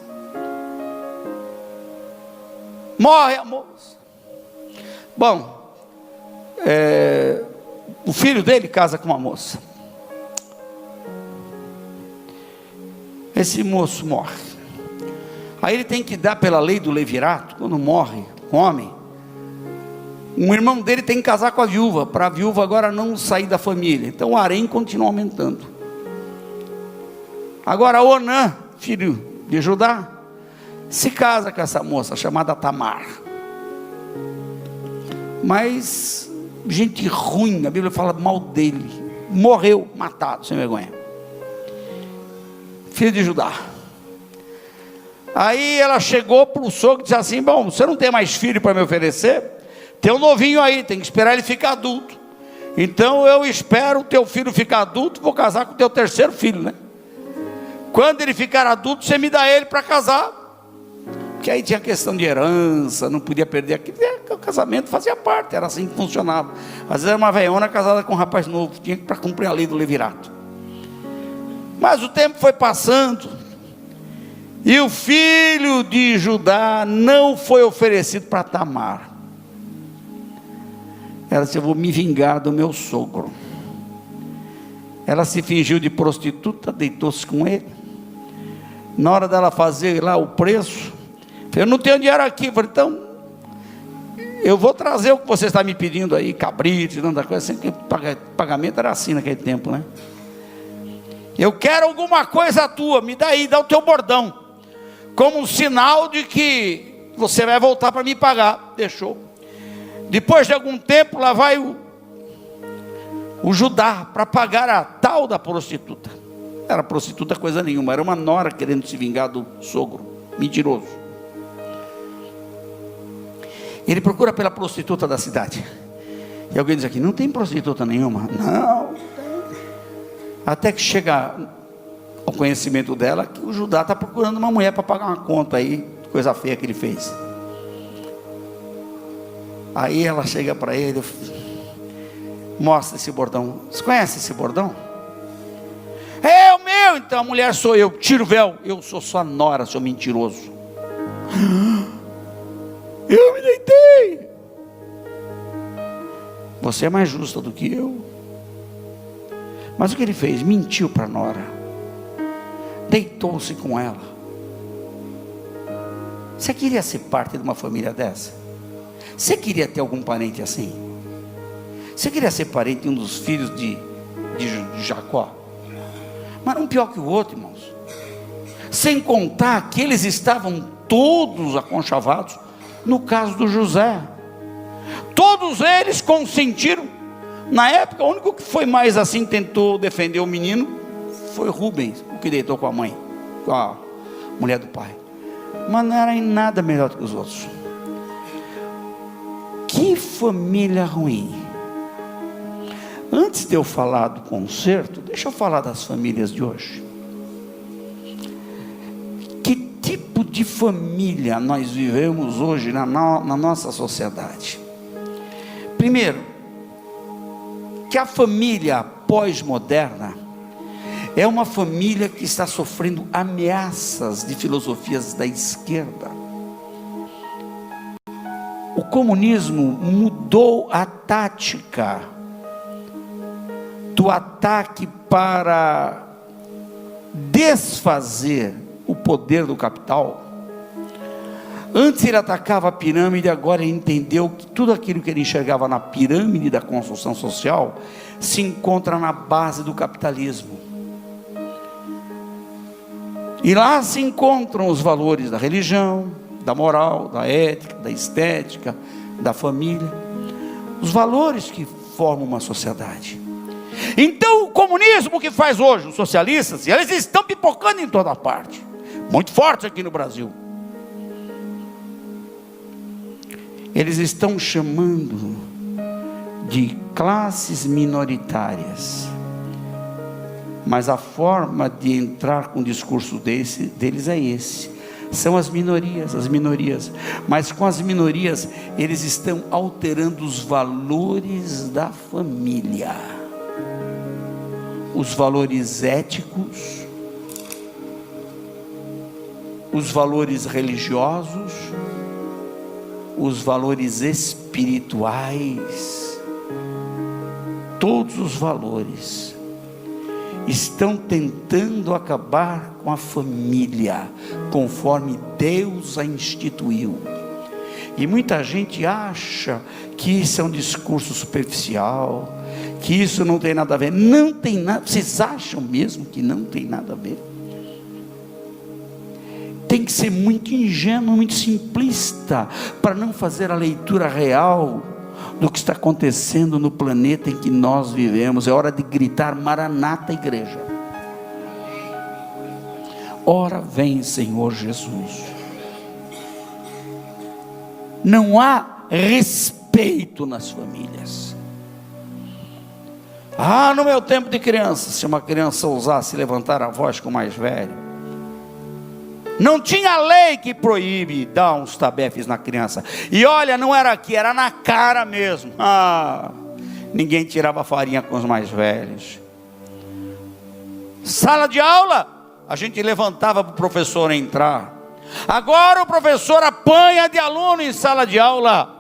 morre a moça. Bom, o filho dele casa com uma moça. Esse moço morre. Aí ele tem que dar, pela lei do levirato, quando morre um homem, um irmão dele tem que casar com a viúva, para a viúva agora não sair da família. Então o harém continua aumentando. Agora Onã, filho de Judá, se casa com essa moça chamada Tamar. Mas gente ruim, a Bíblia fala mal dele, morreu matado, sem vergonha, filho de Judá. Aí ela chegou para o sogro e disse assim: bom, você não tem mais filho para me oferecer? Tem um novinho aí, tem que esperar ele ficar adulto. Então eu espero o teu filho ficar adulto, vou casar com o teu terceiro filho, né? Quando ele ficar adulto, você me dá ele para casar. Porque aí tinha questão de herança, não podia perder aquilo. O casamento fazia parte, era assim que funcionava. Às vezes era uma veiona casada com um rapaz novo, tinha que para cumprir a lei do levirato. Mas o tempo foi passando, e o filho de Judá não foi oferecido para Tamar. Ela disse: eu vou me vingar do meu sogro. Ela se fingiu de prostituta, deitou-se com ele. Na hora dela fazer lá o preço, eu não tenho dinheiro aqui. Eu falei: então eu vou trazer o que você está me pedindo aí, cabrito, tanta coisa. Sempre que pagamento era assim naquele tempo, né? Eu quero alguma coisa tua, me dá aí, dá o teu bordão, como um sinal de que você vai voltar para me pagar. Deixou. Depois de algum tempo, lá vai o Judá para pagar a tal da prostituta. Não era prostituta coisa nenhuma, era uma nora querendo se vingar do sogro, mentiroso. Ele procura pela prostituta da cidade, e alguém diz aqui: não tem prostituta nenhuma. Não. Até que chega ao conhecimento dela que o Judá está procurando uma mulher para pagar uma conta aí, coisa feia que ele fez. Aí ela chega para ele, mostra esse bordão. Você conhece esse bordão? É o meu. Então: a mulher sou eu, tira o véu. Eu sou sua nora, seu mentiroso. Eu me deitei. Você é mais justa do que eu. Mas o que ele fez? Mentiu para a nora, deitou-se com ela. Você queria ser parte de uma família dessa? Você queria ter algum parente assim? Você queria ser parente de um dos filhos de Jacó? Mas um pior que o outro, irmãos. Sem contar que eles estavam todos aconchavados no caso do José. Todos eles consentiram. Na época, o único que foi mais assim, tentou defender o menino, foi Rubens. que deitou com a mãe, com a mulher do pai, mas não era em nada melhor do que os outros. Que família ruim. Antes de eu falar do concerto, deixa eu falar das famílias de hoje. Que tipo de família nós vivemos hoje na nossa sociedade? Primeiro, que a família pós-moderna é uma família que está sofrendo ameaças de filosofias da esquerda. O comunismo mudou a tática do ataque para desfazer o poder do capital. Antes ele atacava a pirâmide, agora ele entendeu que tudo aquilo que ele enxergava na pirâmide da construção social se encontra na base do capitalismo. E lá se encontram os valores da religião, da moral, da ética, da estética, da família, os valores que formam uma sociedade. Então o comunismo que faz hoje os socialistas, eles estão pipocando em toda parte, muito fortes aqui no Brasil. Eles estão chamando de classes minoritárias, mas a forma de entrar com o discurso deles é esse. São as minorias, mas com as minorias eles estão alterando os valores da família, os valores éticos, os valores religiosos, os valores espirituais, todos os valores estão tentando acabar com a família, conforme Deus a instituiu. E muita gente acha que isso é um discurso superficial, que isso não tem nada a ver. Não tem nada. Vocês acham mesmo que não tem nada a ver? Tem que ser muito ingênuo, muito simplista, para não fazer a leitura real do que está acontecendo no planeta em que nós vivemos. É hora de gritar: Maranata, igreja. Ora vem, Senhor Jesus. Não há respeito nas famílias. No meu tempo de criança, se uma criança ousasse levantar a voz com o mais velho, não tinha lei que proíbe dar uns tabefes na criança. E olha, não era aqui, era na cara mesmo. Ninguém tirava farinha com os mais velhos. Sala de aula, a gente levantava para o professor entrar. Agora o professor apanha de aluno em sala de aula.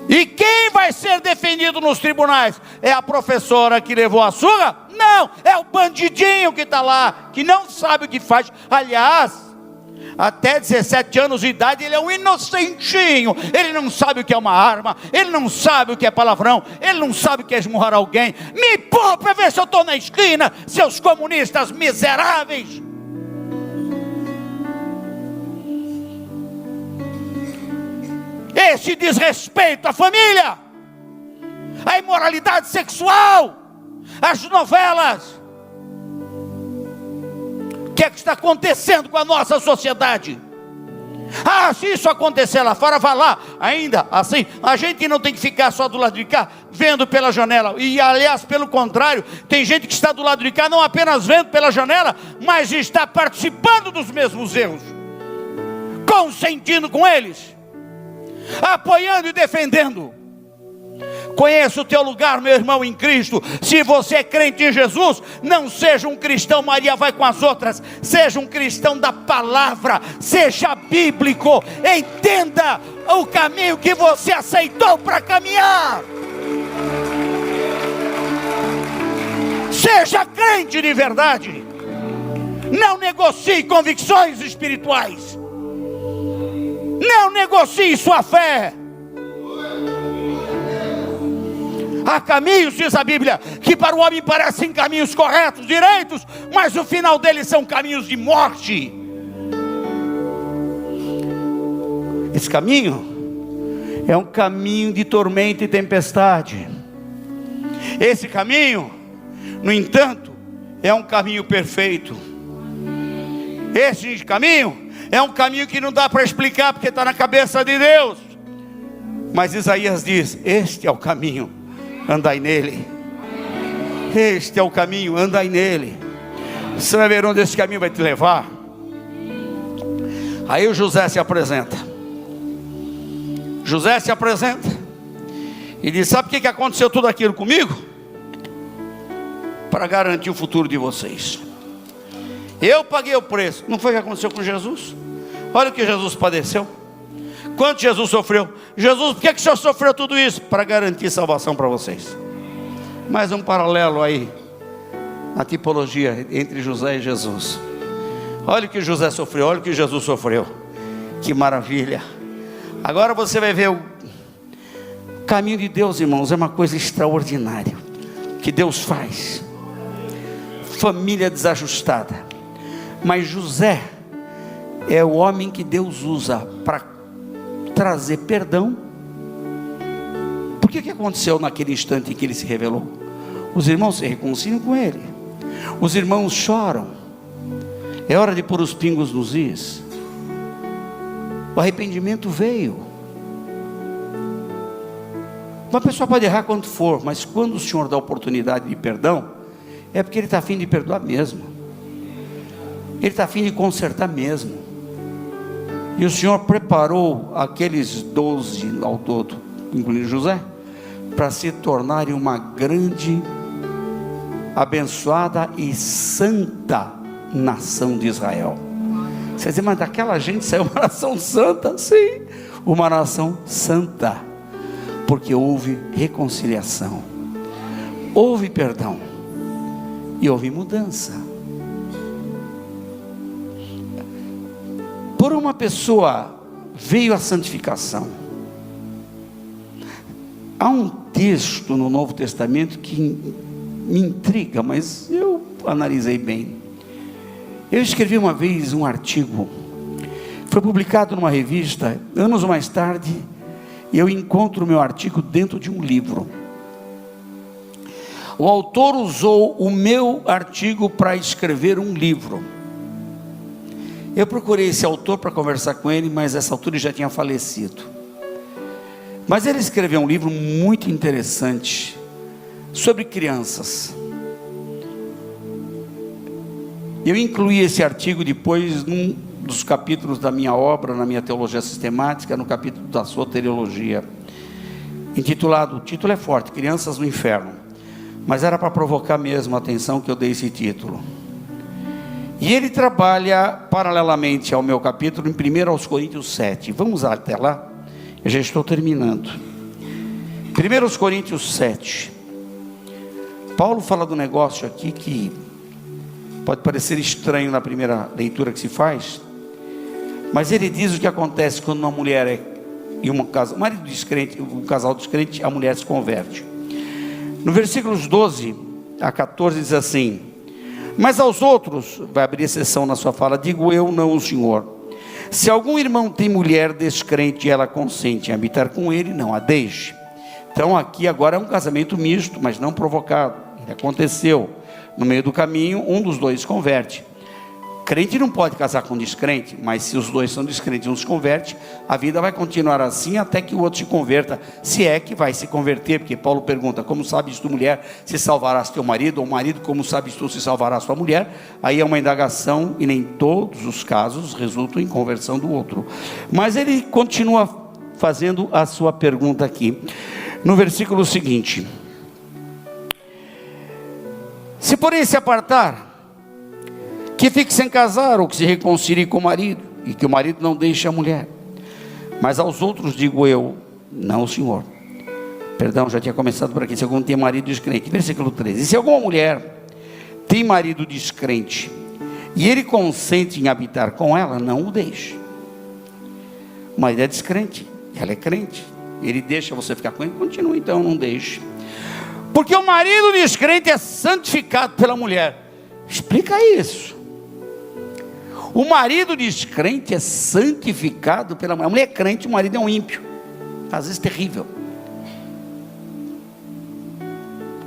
E quem vai ser defendido nos tribunais? É a professora que levou a surra? Não, é o bandidinho que está lá, que não sabe o que faz. Aliás, até 17 anos de idade ele é um inocentinho. Ele não sabe o que é uma arma, ele não sabe o que é palavrão, ele não sabe o que é esmurrar alguém. Me empurra para ver se eu estou na esquina, seus comunistas miseráveis. Esse desrespeito à família, a imoralidade sexual, as novelas. O que é que está acontecendo com a nossa sociedade? Se isso acontecer lá fora, vá lá. Ainda assim, a gente não tem que ficar só do lado de cá, vendo pela janela. E aliás, pelo contrário, tem gente que está do lado de cá, não apenas vendo pela janela, mas está participando dos mesmos erros, consentindo com eles, apoiando e defendendo. Conheça o teu lugar, meu irmão em Cristo. Se você é crente em Jesus, não seja um cristão Maria vai com as outras, seja um cristão da palavra, seja bíblico, entenda o caminho que você aceitou para caminhar. Seja crente de verdade, não negocie convicções espirituais, não negocie sua fé. Há caminhos, diz a Bíblia, que para o homem parecem caminhos corretos, direitos, mas o final deles são caminhos de morte. Esse caminho é um caminho de tormenta e tempestade. Esse caminho, no entanto, é um caminho perfeito. Esse caminho é um caminho que não dá para explicar, porque está na cabeça de Deus. Mas Isaías diz: este é o caminho, andai nele. Este é o caminho, andai nele. Você vai ver onde esse caminho vai te levar. Aí o José se apresenta. José se apresenta e diz: sabe o que aconteceu tudo aquilo comigo? Para garantir o futuro de vocês. Eu paguei o preço. Não foi o que aconteceu com Jesus? Olha o que Jesus padeceu. Quanto Jesus sofreu? Jesus, por que o Senhor sofreu tudo isso? Para garantir salvação para vocês. Mais um paralelo aí na tipologia entre José e Jesus. Olha o que José sofreu, olha o que Jesus sofreu. Que maravilha. Agora você vai ver o caminho de Deus, irmãos. É uma coisa extraordinária que Deus faz. Família desajustada, mas José é o homem que Deus usa para trazer perdão. Por que aconteceu naquele instante em que ele se revelou? Os irmãos se reconciliam com ele, os irmãos choram. É hora de pôr os pingos nos is. O arrependimento veio. Uma pessoa pode errar quanto for, mas quando o Senhor dá oportunidade de perdão, é porque Ele está a fim de perdoar mesmo. Ele está a fim de consertar mesmo. E o Senhor preparou aqueles 12 ao todo, incluindo José, para se tornarem uma grande, abençoada e santa nação de Israel. Você diz: mas daquela gente saiu uma nação santa? Sim, uma nação santa, porque houve reconciliação, houve perdão e houve mudança. Por uma pessoa veio a santificação. Há um texto no Novo Testamento que me intriga, mas eu analisei bem. Eu escrevi uma vez um artigo, foi publicado numa revista. Anos mais tarde, eu encontro o meu artigo dentro de um livro. O autor usou o meu artigo para escrever um livro. Eu procurei esse autor para conversar com ele, mas essa altura ele já tinha falecido. Mas ele escreveu um livro muito interessante sobre crianças. Eu incluí esse artigo depois num dos capítulos da minha obra, na minha teologia sistemática, no capítulo da soteriologia, intitulado, o título é forte, Crianças no Inferno, mas era para provocar mesmo a atenção que eu dei esse título. E ele trabalha paralelamente ao meu capítulo em 1 Coríntios 7. Vamos até lá, eu já estou terminando. 1 Coríntios 7. Paulo fala do negócio aqui que pode parecer estranho na primeira leitura que se faz, mas ele diz o que acontece quando uma mulher e um marido descrente, um casal descrente, a mulher se converte. No versículos 12 a 14 diz assim: mas aos outros, vai abrir exceção na sua fala, digo eu, não o Senhor. Se algum irmão tem mulher descrente e ela consente em habitar com ele, não a deixe. Então aqui agora é um casamento misto, mas não provocado. Ele aconteceu. No meio do caminho, um dos dois se converte. Crente não pode casar com descrente, mas se os dois são descrentes e um se converte, a vida vai continuar assim até que o outro se converta, se é que vai se converter, porque Paulo pergunta: como sabes tu, mulher, se salvarás teu marido? Ou marido, como sabes tu, se salvarás tua mulher? Aí é uma indagação, e nem todos os casos resultam em conversão do outro. Mas ele continua fazendo a sua pergunta aqui, no versículo seguinte: se porém se apartar, que fique sem casar, ou que se reconcilie com o marido, e que o marido não deixe a mulher. Mas aos outros digo eu, não o Senhor. Perdão, já tinha começado por aqui. Se algum tem marido descrente, versículo 13: e se alguma mulher tem marido descrente, e ele consente em habitar com ela, não o deixe. O marido é descrente, ela é crente, ele deixa você ficar com ele, continua, então não deixe. Porque o marido descrente é santificado pela mulher. Explica isso. O marido descrente é santificado pela mulher. A mulher é crente, o marido é um ímpio, às vezes terrível.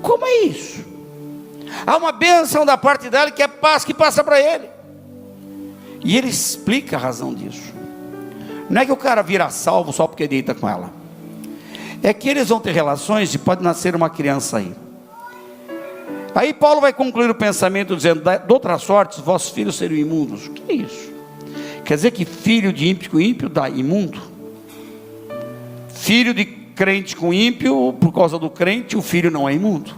Como é isso? Há uma bênção da parte dela que é paz que passa para ele. E ele explica a razão disso. Não é que o cara vira salvo só porque deita com ela. É que eles vão ter relações e pode nascer uma criança aí. Aí Paulo vai concluir o pensamento dizendo: de outra sorte, vossos filhos serão imundos. O que é isso? Quer dizer que filho de ímpio com ímpio dá imundo? Filho de crente com ímpio, por causa do crente, o filho não é imundo?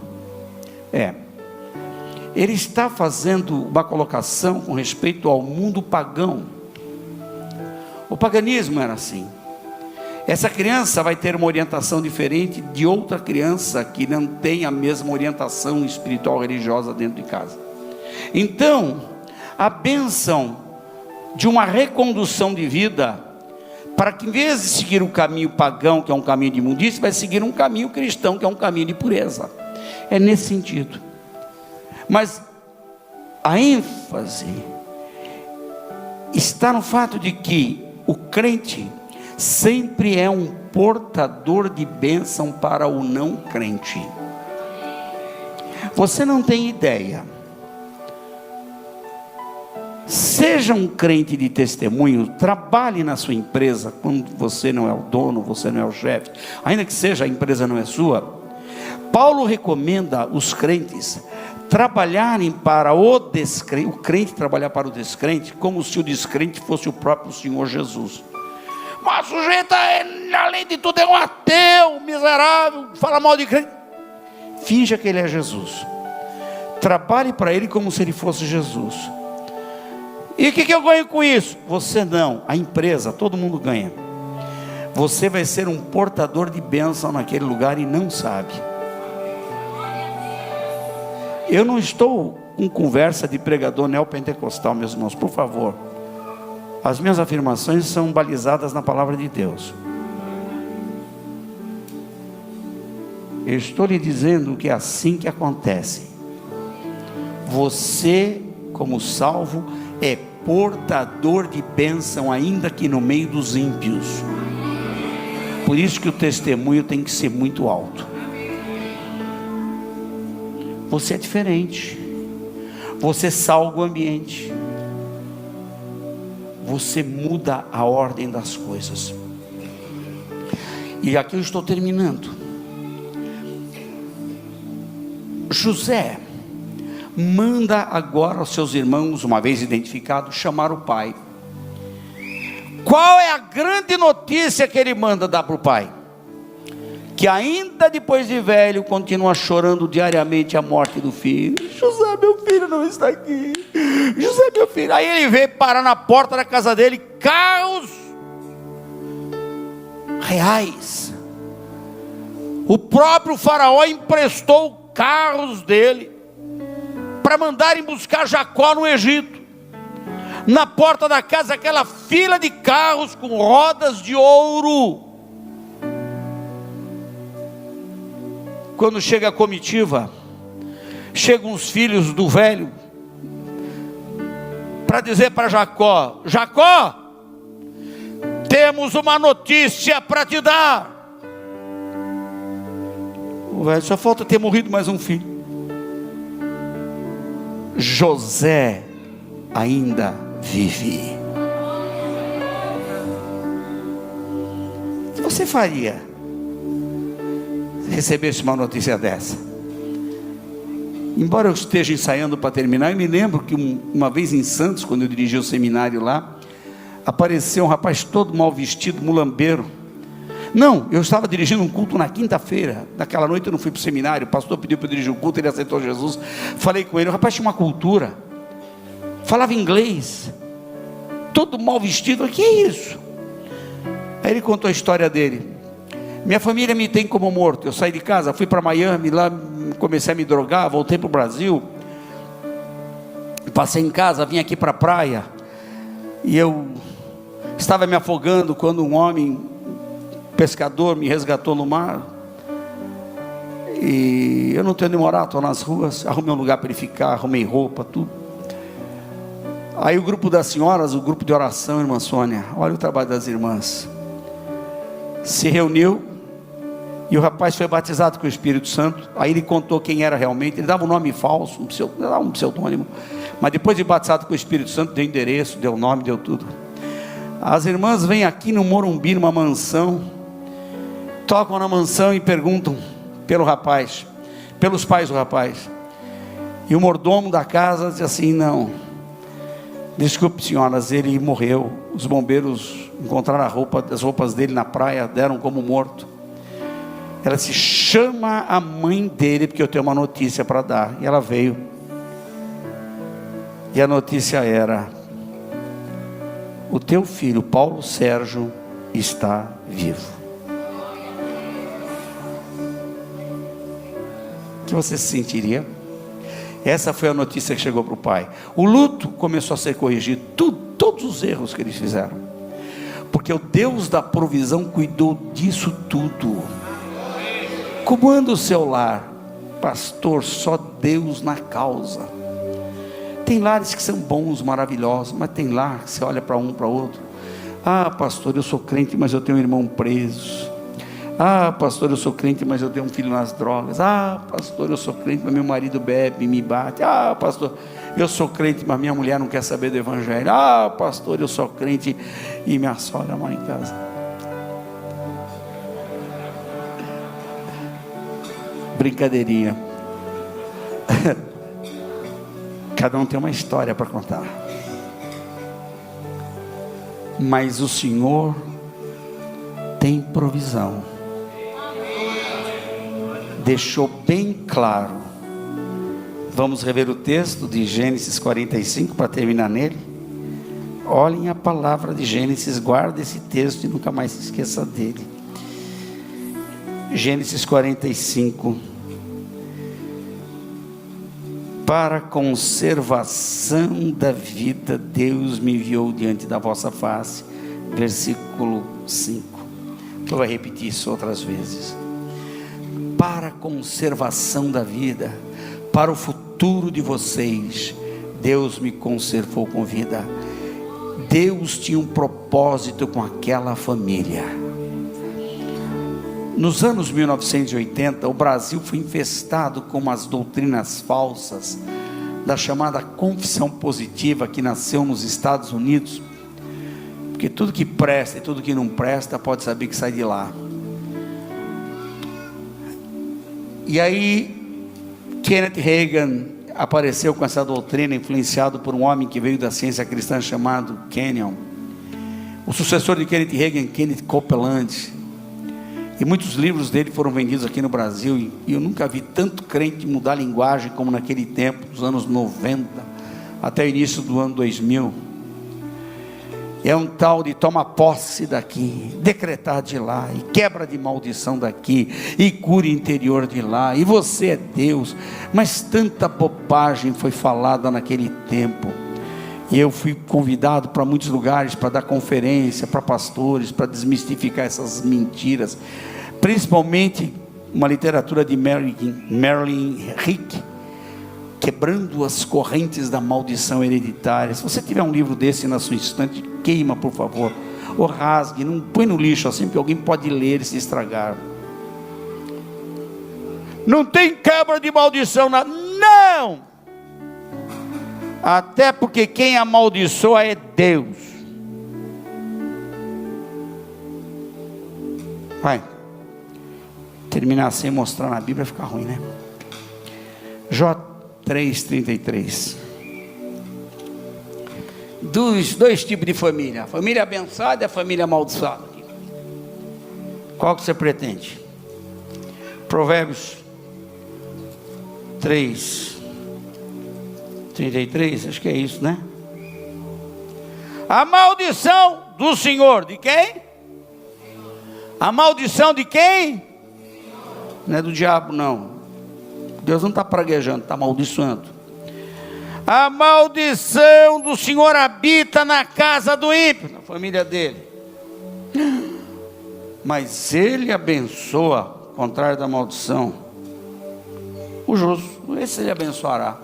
Ele está fazendo uma colocação com respeito ao mundo pagão. O paganismo era assim. Essa criança vai ter uma orientação diferente de outra criança que não tem a mesma orientação espiritual religiosa dentro de casa. Então, a bênção de uma recondução de vida, para que em vez de seguir o caminho pagão, que é um caminho de imundície, vai seguir um caminho cristão, que é um caminho de pureza. É nesse sentido. Mas a ênfase está no fato de que o crente sempre é um portador de bênção para o não crente. Você não tem ideia. Seja um crente de testemunho, trabalhe na sua empresa, quando você não é o dono, você não é o chefe, ainda que seja a empresa não é sua. Paulo recomenda os crentes trabalharem para o descrente, o crente trabalhar para o descrente, como se o descrente fosse o próprio Senhor Jesus. Mas o sujeito, além de tudo, é um ateu, miserável, fala mal de crente. Finja que ele é Jesus. Trabalhe para ele como se ele fosse Jesus. E o que eu ganho com isso? Você não, a empresa, todo mundo ganha. Você vai ser um portador de bênção naquele lugar e não sabe. Eu não estou com conversa de pregador neopentecostal, meus irmãos, por favor. As minhas afirmações são balizadas na palavra de Deus. Eu estou lhe dizendo que é assim que acontece. Você, como salvo, é portador de bênção, ainda que no meio dos ímpios. Por isso que o testemunho tem que ser muito alto. Você é diferente. Você salga o ambiente. Você muda a ordem das coisas. E aqui eu estou terminando. José manda agora aos seus irmãos, uma vez identificados, chamar o pai. Qual é a grande notícia que ele manda dar para o pai? Que ainda depois de velho, continua chorando diariamente a morte do filho. José, meu filho não está aqui. José, meu filho. Aí ele veio parar na porta da casa dele, carros reais. O próprio faraó emprestou carros dele para mandarem buscar Jacó no Egito. Na porta da casa, aquela fila de carros com rodas de ouro. Quando chega a comitiva, chegam os filhos do velho para dizer para Jacó: Jacó, temos uma notícia para te dar. O velho: só falta ter morrido mais um filho. José ainda vive. O que você faria se recebesse uma notícia dessa? Embora eu esteja ensaiando para terminar, eu me lembro que uma vez em Santos, quando eu dirigi o seminário lá, apareceu um rapaz todo mal vestido, mulambeiro. Não, eu estava dirigindo um culto na quinta-feira. Naquela noite eu não fui para o seminário. O pastor pediu para eu dirigir o culto, ele aceitou Jesus. Falei com ele, o rapaz tinha uma cultura, falava inglês, todo mal vestido. O que é isso? Aí ele contou a história dele. Minha família me tem como morto. Eu saí de casa, fui para Miami, lá comecei a me drogar, voltei para o Brasil, passei em casa, vim aqui para a praia, e eu estava me afogando quando um homem, pescador, me resgatou no mar, e eu não tenho onde morar, estou nas ruas, arrumei um lugar para ele ficar, arrumei roupa, tudo. Aí o grupo das senhoras, o grupo de oração, irmã Sônia, olha o trabalho das irmãs, se reuniu E o rapaz foi batizado com o Espírito Santo. Aí ele contou quem era realmente. Ele dava um nome falso, um pseudônimo. Mas depois de batizado com o Espírito Santo, deu endereço, deu nome, deu tudo. As irmãs vêm aqui no Morumbi, numa mansão, tocam na mansão e perguntam pelo rapaz, pelos pais do rapaz. E o mordomo da casa diz assim: não, desculpe senhoras, ele morreu. Os bombeiros encontraram as roupas dele na praia, deram como morto. Ela se chama a mãe dele, porque eu tenho uma notícia para dar. E ela veio. E a notícia era: o teu filho, Paulo Sérgio, está vivo. O que você se sentiria? Essa foi a notícia que chegou para o pai. O luto começou a ser corrigido, todos os erros que eles fizeram, porque o Deus da provisão cuidou disso tudo. Como anda o seu lar? Pastor, só Deus na causa. Tem lares que são bons, maravilhosos, mas tem lar que você olha para um, para outro. Ah, pastor, eu sou crente, mas eu tenho um irmão preso. Ah, pastor, eu sou crente, mas eu tenho um filho nas drogas. Ah, pastor, eu sou crente, mas meu marido bebe e me bate. Ah, pastor, eu sou crente, mas minha mulher não quer saber do evangelho. Ah, pastor, eu sou crente e minha sogra mora em casa. Brincadeirinha. Cada um tem uma história para contar. Mas o Senhor tem provisão. Deixou bem claro. Vamos rever o texto de Gênesis 45 para terminar nele. Olhem a palavra de Gênesis, guarde esse texto e nunca mais se esqueça dele. Gênesis 45. Para a conservação da vida, Deus me enviou diante da vossa face. Versículo 5. Eu vou repetir isso outras vezes. Para a conservação da vida, para o futuro de vocês, Deus me conservou com vida. Deus tinha um propósito com aquela família. Nos anos 1980, o Brasil foi infestado com umas doutrinas falsas da chamada confissão positiva, que nasceu nos Estados Unidos, porque tudo que presta e tudo que não presta pode saber que sai de lá. E aí Kenneth Hagin apareceu com essa doutrina, influenciado por um homem que veio da ciência cristã chamado Kenyon. O sucessor de Kenneth Hagin, Kenneth Copeland. E muitos livros dele foram vendidos aqui no Brasil. E eu nunca vi tanto crente mudar a linguagem como naquele tempo, dos anos 90 até o início do ano 2000. É um tal de toma posse daqui, decretar de lá, e quebra de maldição daqui, e cura interior de lá, e você é Deus. Mas tanta bobagem foi falada naquele tempo. E eu fui convidado para muitos lugares para dar conferência para pastores, para desmistificar essas mentiras, principalmente uma literatura de Marilyn Hick, quebrando as correntes da maldição hereditária. Se você tiver um livro desse na sua estante, queima, por favor, ou rasgue, não põe no lixo assim, porque alguém pode ler e se estragar. Não tem quebra de maldição, não! Até porque quem amaldiçoa é Deus. Vai terminar sem mostrar na Bíblia, fica ruim, né? Jó 3:33. Dos dois tipos de família: a família abençoada e a família amaldiçoada. Qual que você pretende? Provérbios 3:33, acho que é isso, né? A maldição do Senhor, de quem? A maldição de quem? Não é do diabo, não. Deus não está praguejando, está amaldiçoando. A maldição do Senhor habita na casa do ímpio, na família dele. Mas ele abençoa, ao contrário da maldição, o justo. Esse ele abençoará.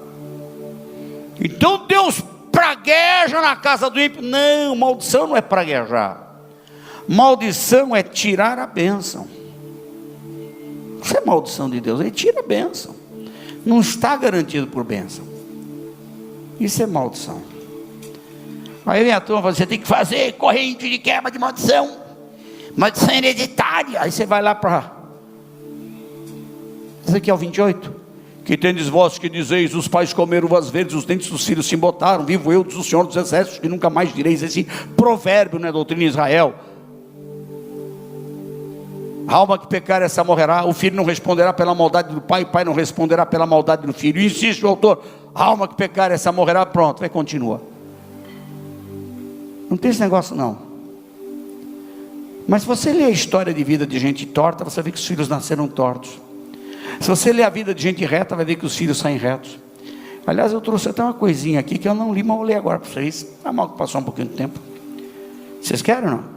Então Deus pragueja na casa do ímpio? Não, maldição não é praguejar. Maldição é tirar a bênção. Isso é maldição de Deus, ele tira a bênção. Não está garantido por bênção. Isso é maldição. Aí vem a turma e fala, você tem que fazer corrente de quebra de maldição. Maldição hereditária. Aí você vai lá para... Isso aqui é o 28. Que tendes vós que dizeis, os pais comeram uvas verdes, os dentes dos filhos se embotaram, vivo eu, diz o Senhor dos Exércitos, que nunca mais direis esse provérbio, né, doutrina de Israel. A alma que pecar, essa morrerá. O filho não responderá pela maldade do pai, o pai não responderá pela maldade do filho. E insiste o autor, a alma que pecar, essa morrerá. Pronto, vai, continua. Não tem esse negócio não. Mas se você ler a história de vida de gente torta, você vê que os filhos nasceram tortos. Se você ler a vida de gente reta, vai ver que os filhos saem retos. Aliás, eu trouxe até uma coisinha aqui que eu não li, mas vou ler agora para vocês. Tá mal que passou um pouquinho de tempo. Vocês querem ou não?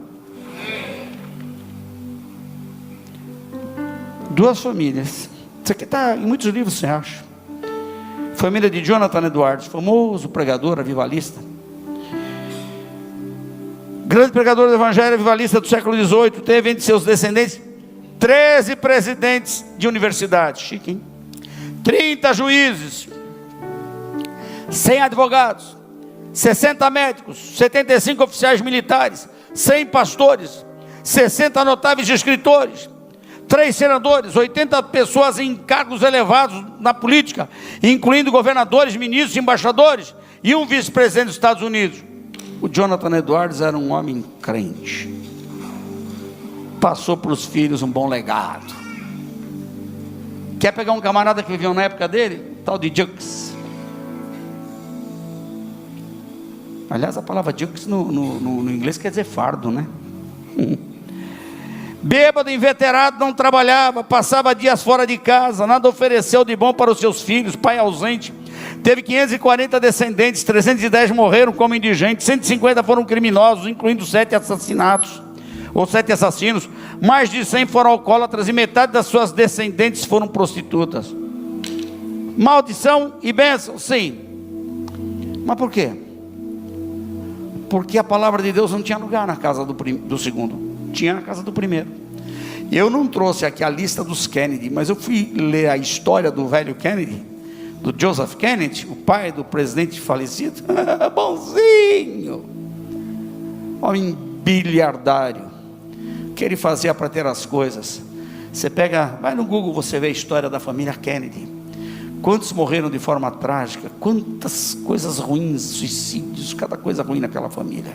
Duas famílias. Isso aqui está em muitos livros, você acha. Família de Jonathan Edwards, famoso pregador avivalista. Grande pregador do evangelho avivalista do século XVIII. Teve entre seus descendentes 13 presidentes de universidade, chique, hein? 30 juízes, 100 advogados, 60 médicos, 75 oficiais militares, 100 pastores, 60 notáveis escritores, 3 senadores, 80 pessoas em cargos elevados na política, incluindo governadores, ministros, embaixadores e um vice-presidente dos Estados Unidos. O Jonathan Edwards era um homem crente. Passou para os filhos um bom legado. Quer pegar um camarada que viveu na época dele? Tal de Jux. Aliás, a palavra Jux no inglês quer dizer fardo, né? Bêbado, inveterado, não trabalhava, passava dias fora de casa, nada ofereceu de bom para os seus filhos, pai ausente. Teve 540 descendentes, 310 morreram como indigentes, 150 foram criminosos, incluindo 7 assassinatos. Ou 7 assassinos, mais de 100 foram alcoólatras e metade das suas descendentes foram prostitutas. Maldição e bênção, sim. Mas por quê? Porque a palavra de Deus não tinha lugar na casa do segundo, tinha na casa do primeiro. Eu não trouxe aqui a lista dos Kennedy, mas eu fui ler a história do velho Kennedy, do Joseph Kennedy, o pai do presidente falecido. Bonzinho, homem bilhardário. Que ele fazia para ter as coisas. Você pega, vai no Google, você vê a história da família Kennedy. Quantos morreram de forma trágica, quantas coisas ruins, suicídios, cada coisa ruim naquela família.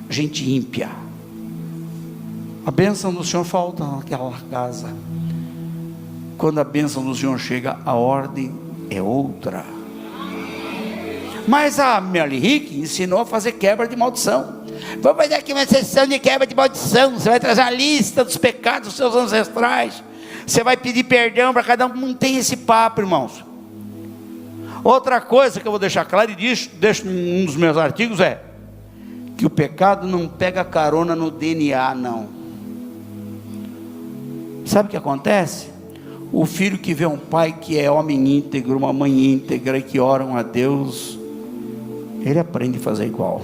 Gente ímpia. A bênção do Senhor falta naquela casa. Quando a bênção do Senhor chega, a ordem é outra. Mas a Mary Rick ensinou a fazer quebra de maldição. Vou fazer aqui uma sessão de quebra de maldição. Você vai trazer a lista dos pecados dos seus ancestrais. Você vai pedir perdão para cada um. Não tem esse papo, irmãos. Outra coisa que eu vou deixar claro, e deixo em um dos meus artigos, é que o pecado não pega carona no DNA, não. Sabe o que acontece? O filho que vê um pai que é homem íntegro, uma mãe íntegra e que oram a Deus, ele aprende a fazer igual.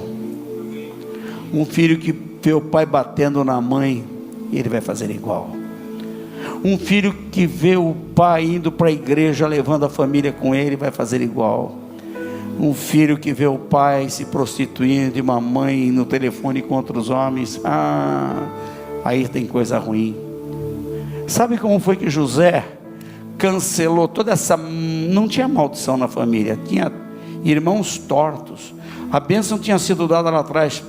Um filho que vê o pai batendo na mãe, ele vai fazer igual. Um filho que vê o pai indo para a igreja, levando a família com ele, vai fazer igual. Um filho que vê o pai se prostituindo e uma mãe no telefone com outros homens, aí tem coisa ruim. Sabe como foi que José cancelou toda essa... Não tinha maldição na família, tinha irmãos tortos. A bênção tinha sido dada lá atrás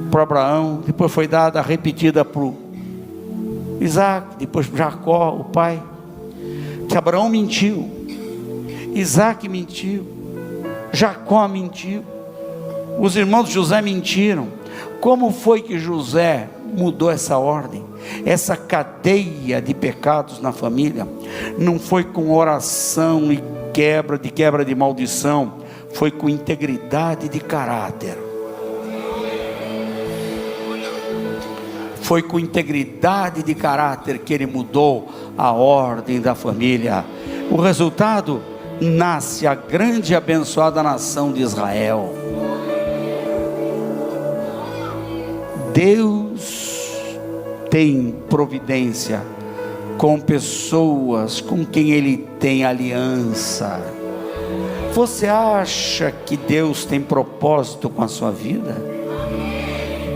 para Abraão, depois foi dada, repetida para o Isaac, depois para Jacó, o pai. Que Abraão mentiu, Isaac mentiu, Jacó mentiu, os irmãos de José mentiram. Como foi que José mudou essa ordem, essa cadeia de pecados na família? Não foi com oração e quebra de maldição, foi com integridade de caráter. Foi com integridade de caráter que ele mudou a ordem da família. O resultado, nasce a grande e abençoada nação de Israel. Deus tem providência com pessoas com quem Ele tem aliança. Você acha que Deus tem propósito com a sua vida?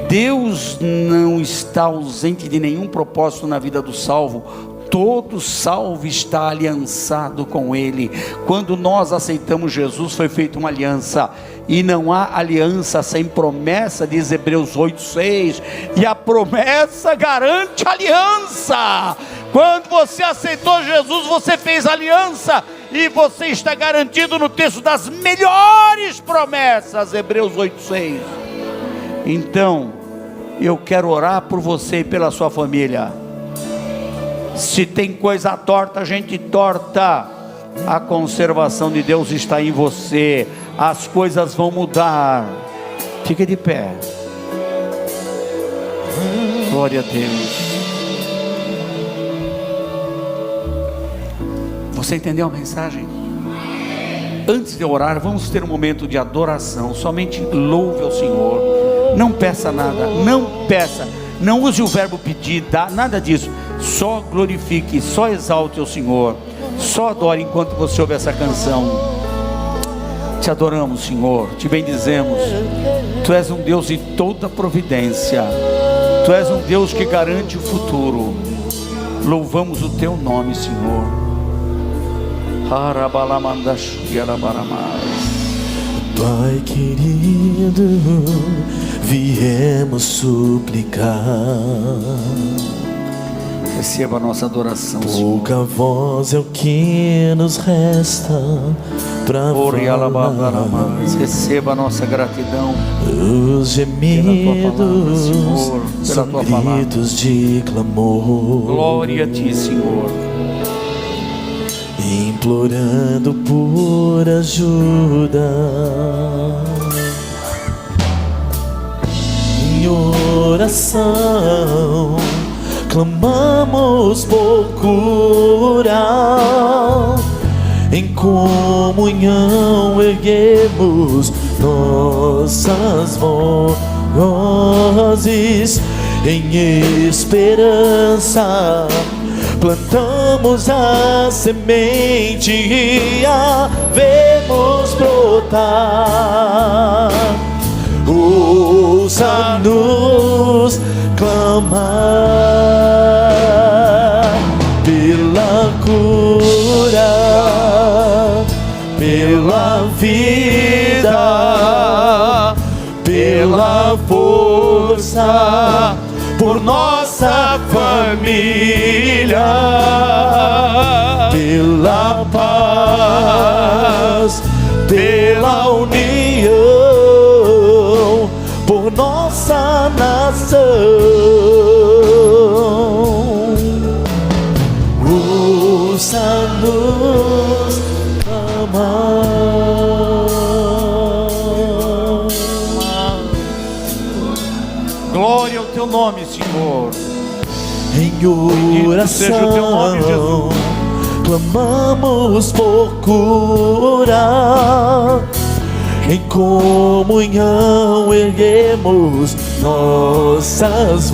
Deus não está ausente de nenhum propósito na vida do salvo. Todo salvo está aliançado com Ele. Quando nós aceitamos Jesus, foi feita uma aliança, e não há aliança sem promessa, diz Hebreus 8:6, e a promessa garante a aliança. Quando você aceitou Jesus, você fez aliança, e você está garantido no texto das melhores promessas, Hebreus 8:6. Então, eu quero orar por você e pela sua família. Se tem coisa torta, a gente torta. A conservação de Deus está em você. As coisas vão mudar. Fique de pé. Glória a Deus. Você entendeu a mensagem? Antes de orar, vamos ter um momento de adoração. Somente louve ao Senhor. Não peça nada. Não peça. Não use o verbo pedir, nada disso. Só glorifique, só exalte o Senhor. Só adore enquanto você ouve essa canção. Te adoramos, Senhor, te bendizemos. Tu és um Deus de toda providência. Tu és um Deus que garante o futuro. Louvamos o teu nome, Senhor. Pai querido, viemos suplicar. Receba a nossa adoração, pouca Senhor. Voz é o que nos resta para falar. Receba a nossa gratidão. Os gemidos pela tua palavra, gritos de clamor. Glória a ti, Senhor. Implorando por ajuda. Em oração clamamos por cura. Em comunhão erguemos nossas vozes. Em esperança plantamos a semente e a vemos brotar. Ouça-nos clamar pela cura, pela vida, pela força, por nossa família, pela paz, pela união, por nossa nação. Ouça-nos clamar. Glória ao teu nome, Senhor. Em oração seja o teu nome, Jesus. Clamamos por cura. Em comunhão erguemos nossas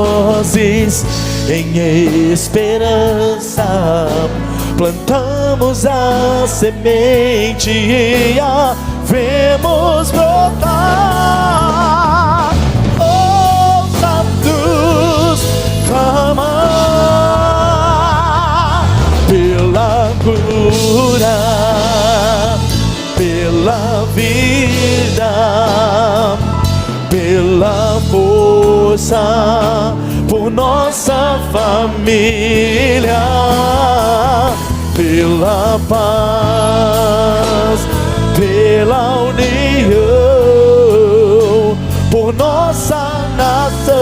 vozes. Em esperança plantamos a semente e a vemos brotar. Ouça-nos clamar pela cura, pela vida, pela força, por nossa família, pela paz, pela união, por nossa nação.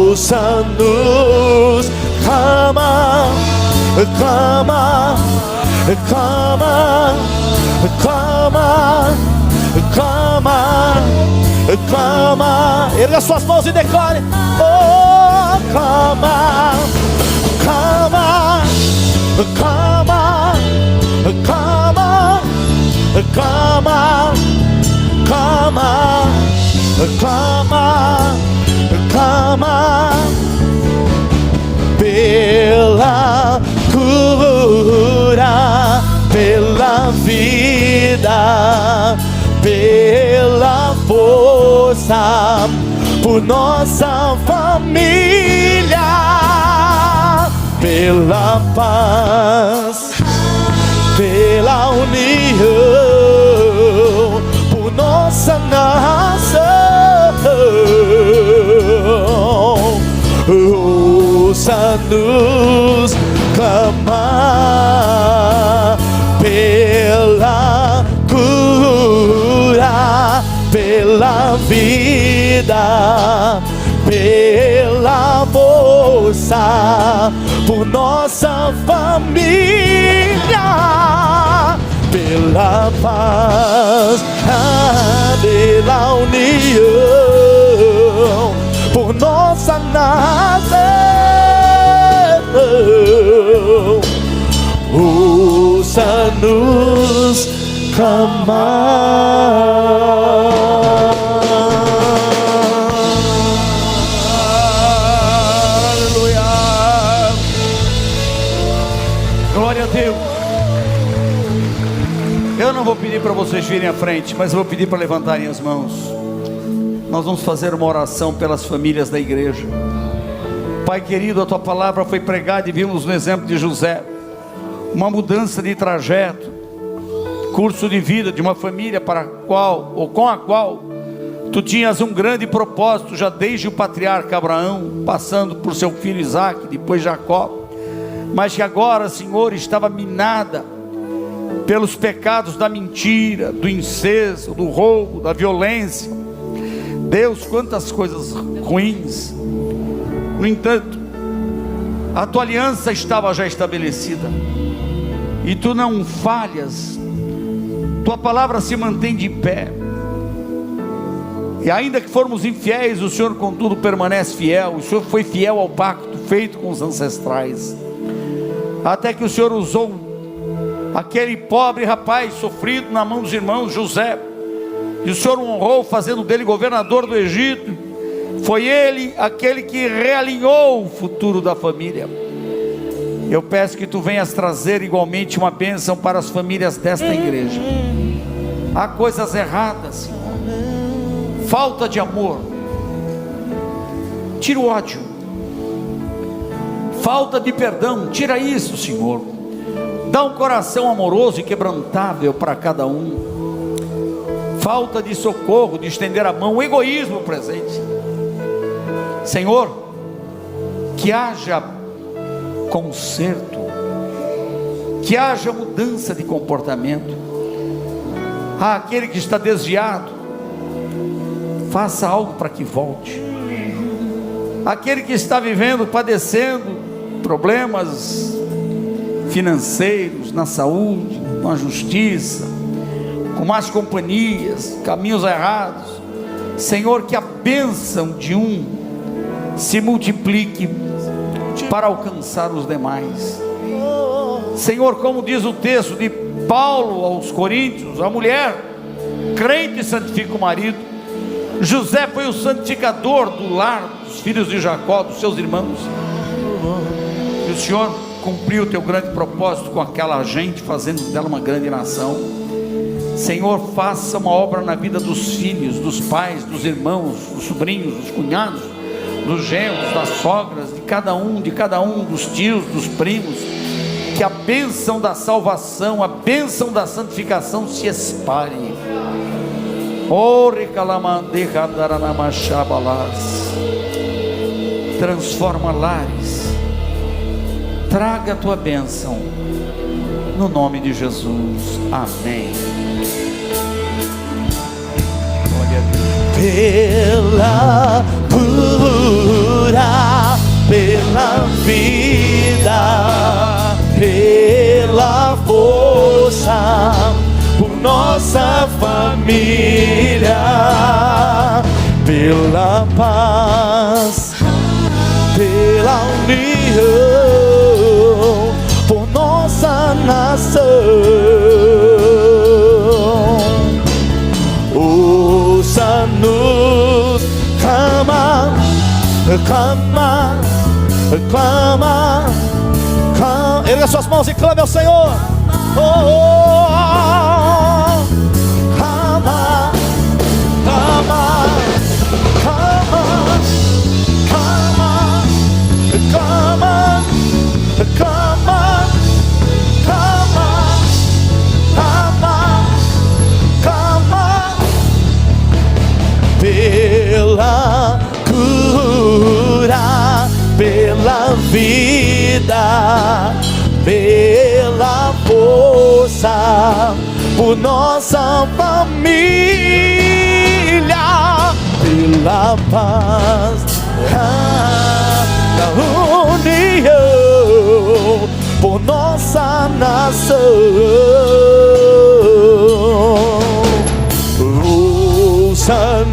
Ouça-nos clamar, clamar, clamar, clamar, clamar, clamar. Erga suas mãos e decore. Oh, clamar, clamar, clamar, clamar, clamar, clamar, clama, clama pela cura, pela vida, pela força, por nossa família, pela paz, pela união, por nossa nação. Ouça-nos clamar pela cura, pela vida, pela força, por nossa família, pela paz, pela união, por nossa nação. Ouça-nos clamar. Aleluia. Glória a Deus. Eu não vou pedir para vocês virem à frente, mas eu vou pedir para levantarem as mãos. Nós vamos fazer uma oração pelas famílias da igreja. Pai querido, a tua palavra foi pregada e vimos no exemplo de José uma mudança de trajeto, curso de vida de uma família para a qual, ou com a qual tu tinhas um grande propósito já desde o patriarca Abraão, passando por seu filho Isaque, depois Jacó, mas que agora, Senhor, estava minada pelos pecados da mentira, do incesto, do roubo, da violência. Deus, quantas coisas ruins. No entanto, a tua aliança estava já estabelecida, e tu não falhas, tua palavra se mantém de pé, e ainda que formos infiéis, o Senhor contudo permanece fiel. O Senhor foi fiel ao pacto feito com os ancestrais, até que o Senhor usou aquele pobre rapaz sofrido na mão dos irmãos José, e o Senhor o honrou, fazendo dele governador do Egito. Foi ele aquele que realinhou o futuro da família. Eu peço que tu venhas trazer igualmente uma bênção para as famílias desta igreja. Há coisas erradas, falta de amor, tira o ódio, falta de perdão, tira isso, Senhor. Dá um coração amoroso e quebrantável para cada um. Falta de socorro, de estender a mão, o egoísmo presente. Senhor, que haja conserto, que haja mudança de comportamento. Aquele que está desviado, faça algo para que volte. Aquele que está vivendo, padecendo problemas financeiros, na saúde, com a justiça, com más companhias, caminhos errados, Senhor, que a bênção de um se multiplique para alcançar os demais. Senhor, como diz o texto de Paulo aos Coríntios, a mulher crente santifica o marido. José foi o santificador do lar dos filhos de Jacó, dos seus irmãos, e o Senhor cumpriu o teu grande propósito com aquela gente, fazendo dela uma grande nação. Senhor, faça uma obra na vida dos filhos, dos pais, dos irmãos, dos sobrinhos, dos cunhados, dos genros, das sogras, de cada um, dos tios, dos primos. Que a bênção da salvação, a bênção da santificação se espalhe. Transforma lares, traga a tua bênção, no nome de Jesus, amém. Glória a Deus. Pela cura, pela vida, pela força, por nossa família, pela paz, pela união, por nossa nação. Ouça-nos clama, clama, clama. Erga suas mãos e clame ao Senhor. Oh, oh, oh. Clama, clama, clama, clama, clama, clama, clama, clama, clama, pela cura, pela vida, pela força, por nossa família, pela paz, da união, por nossa nação. Ouça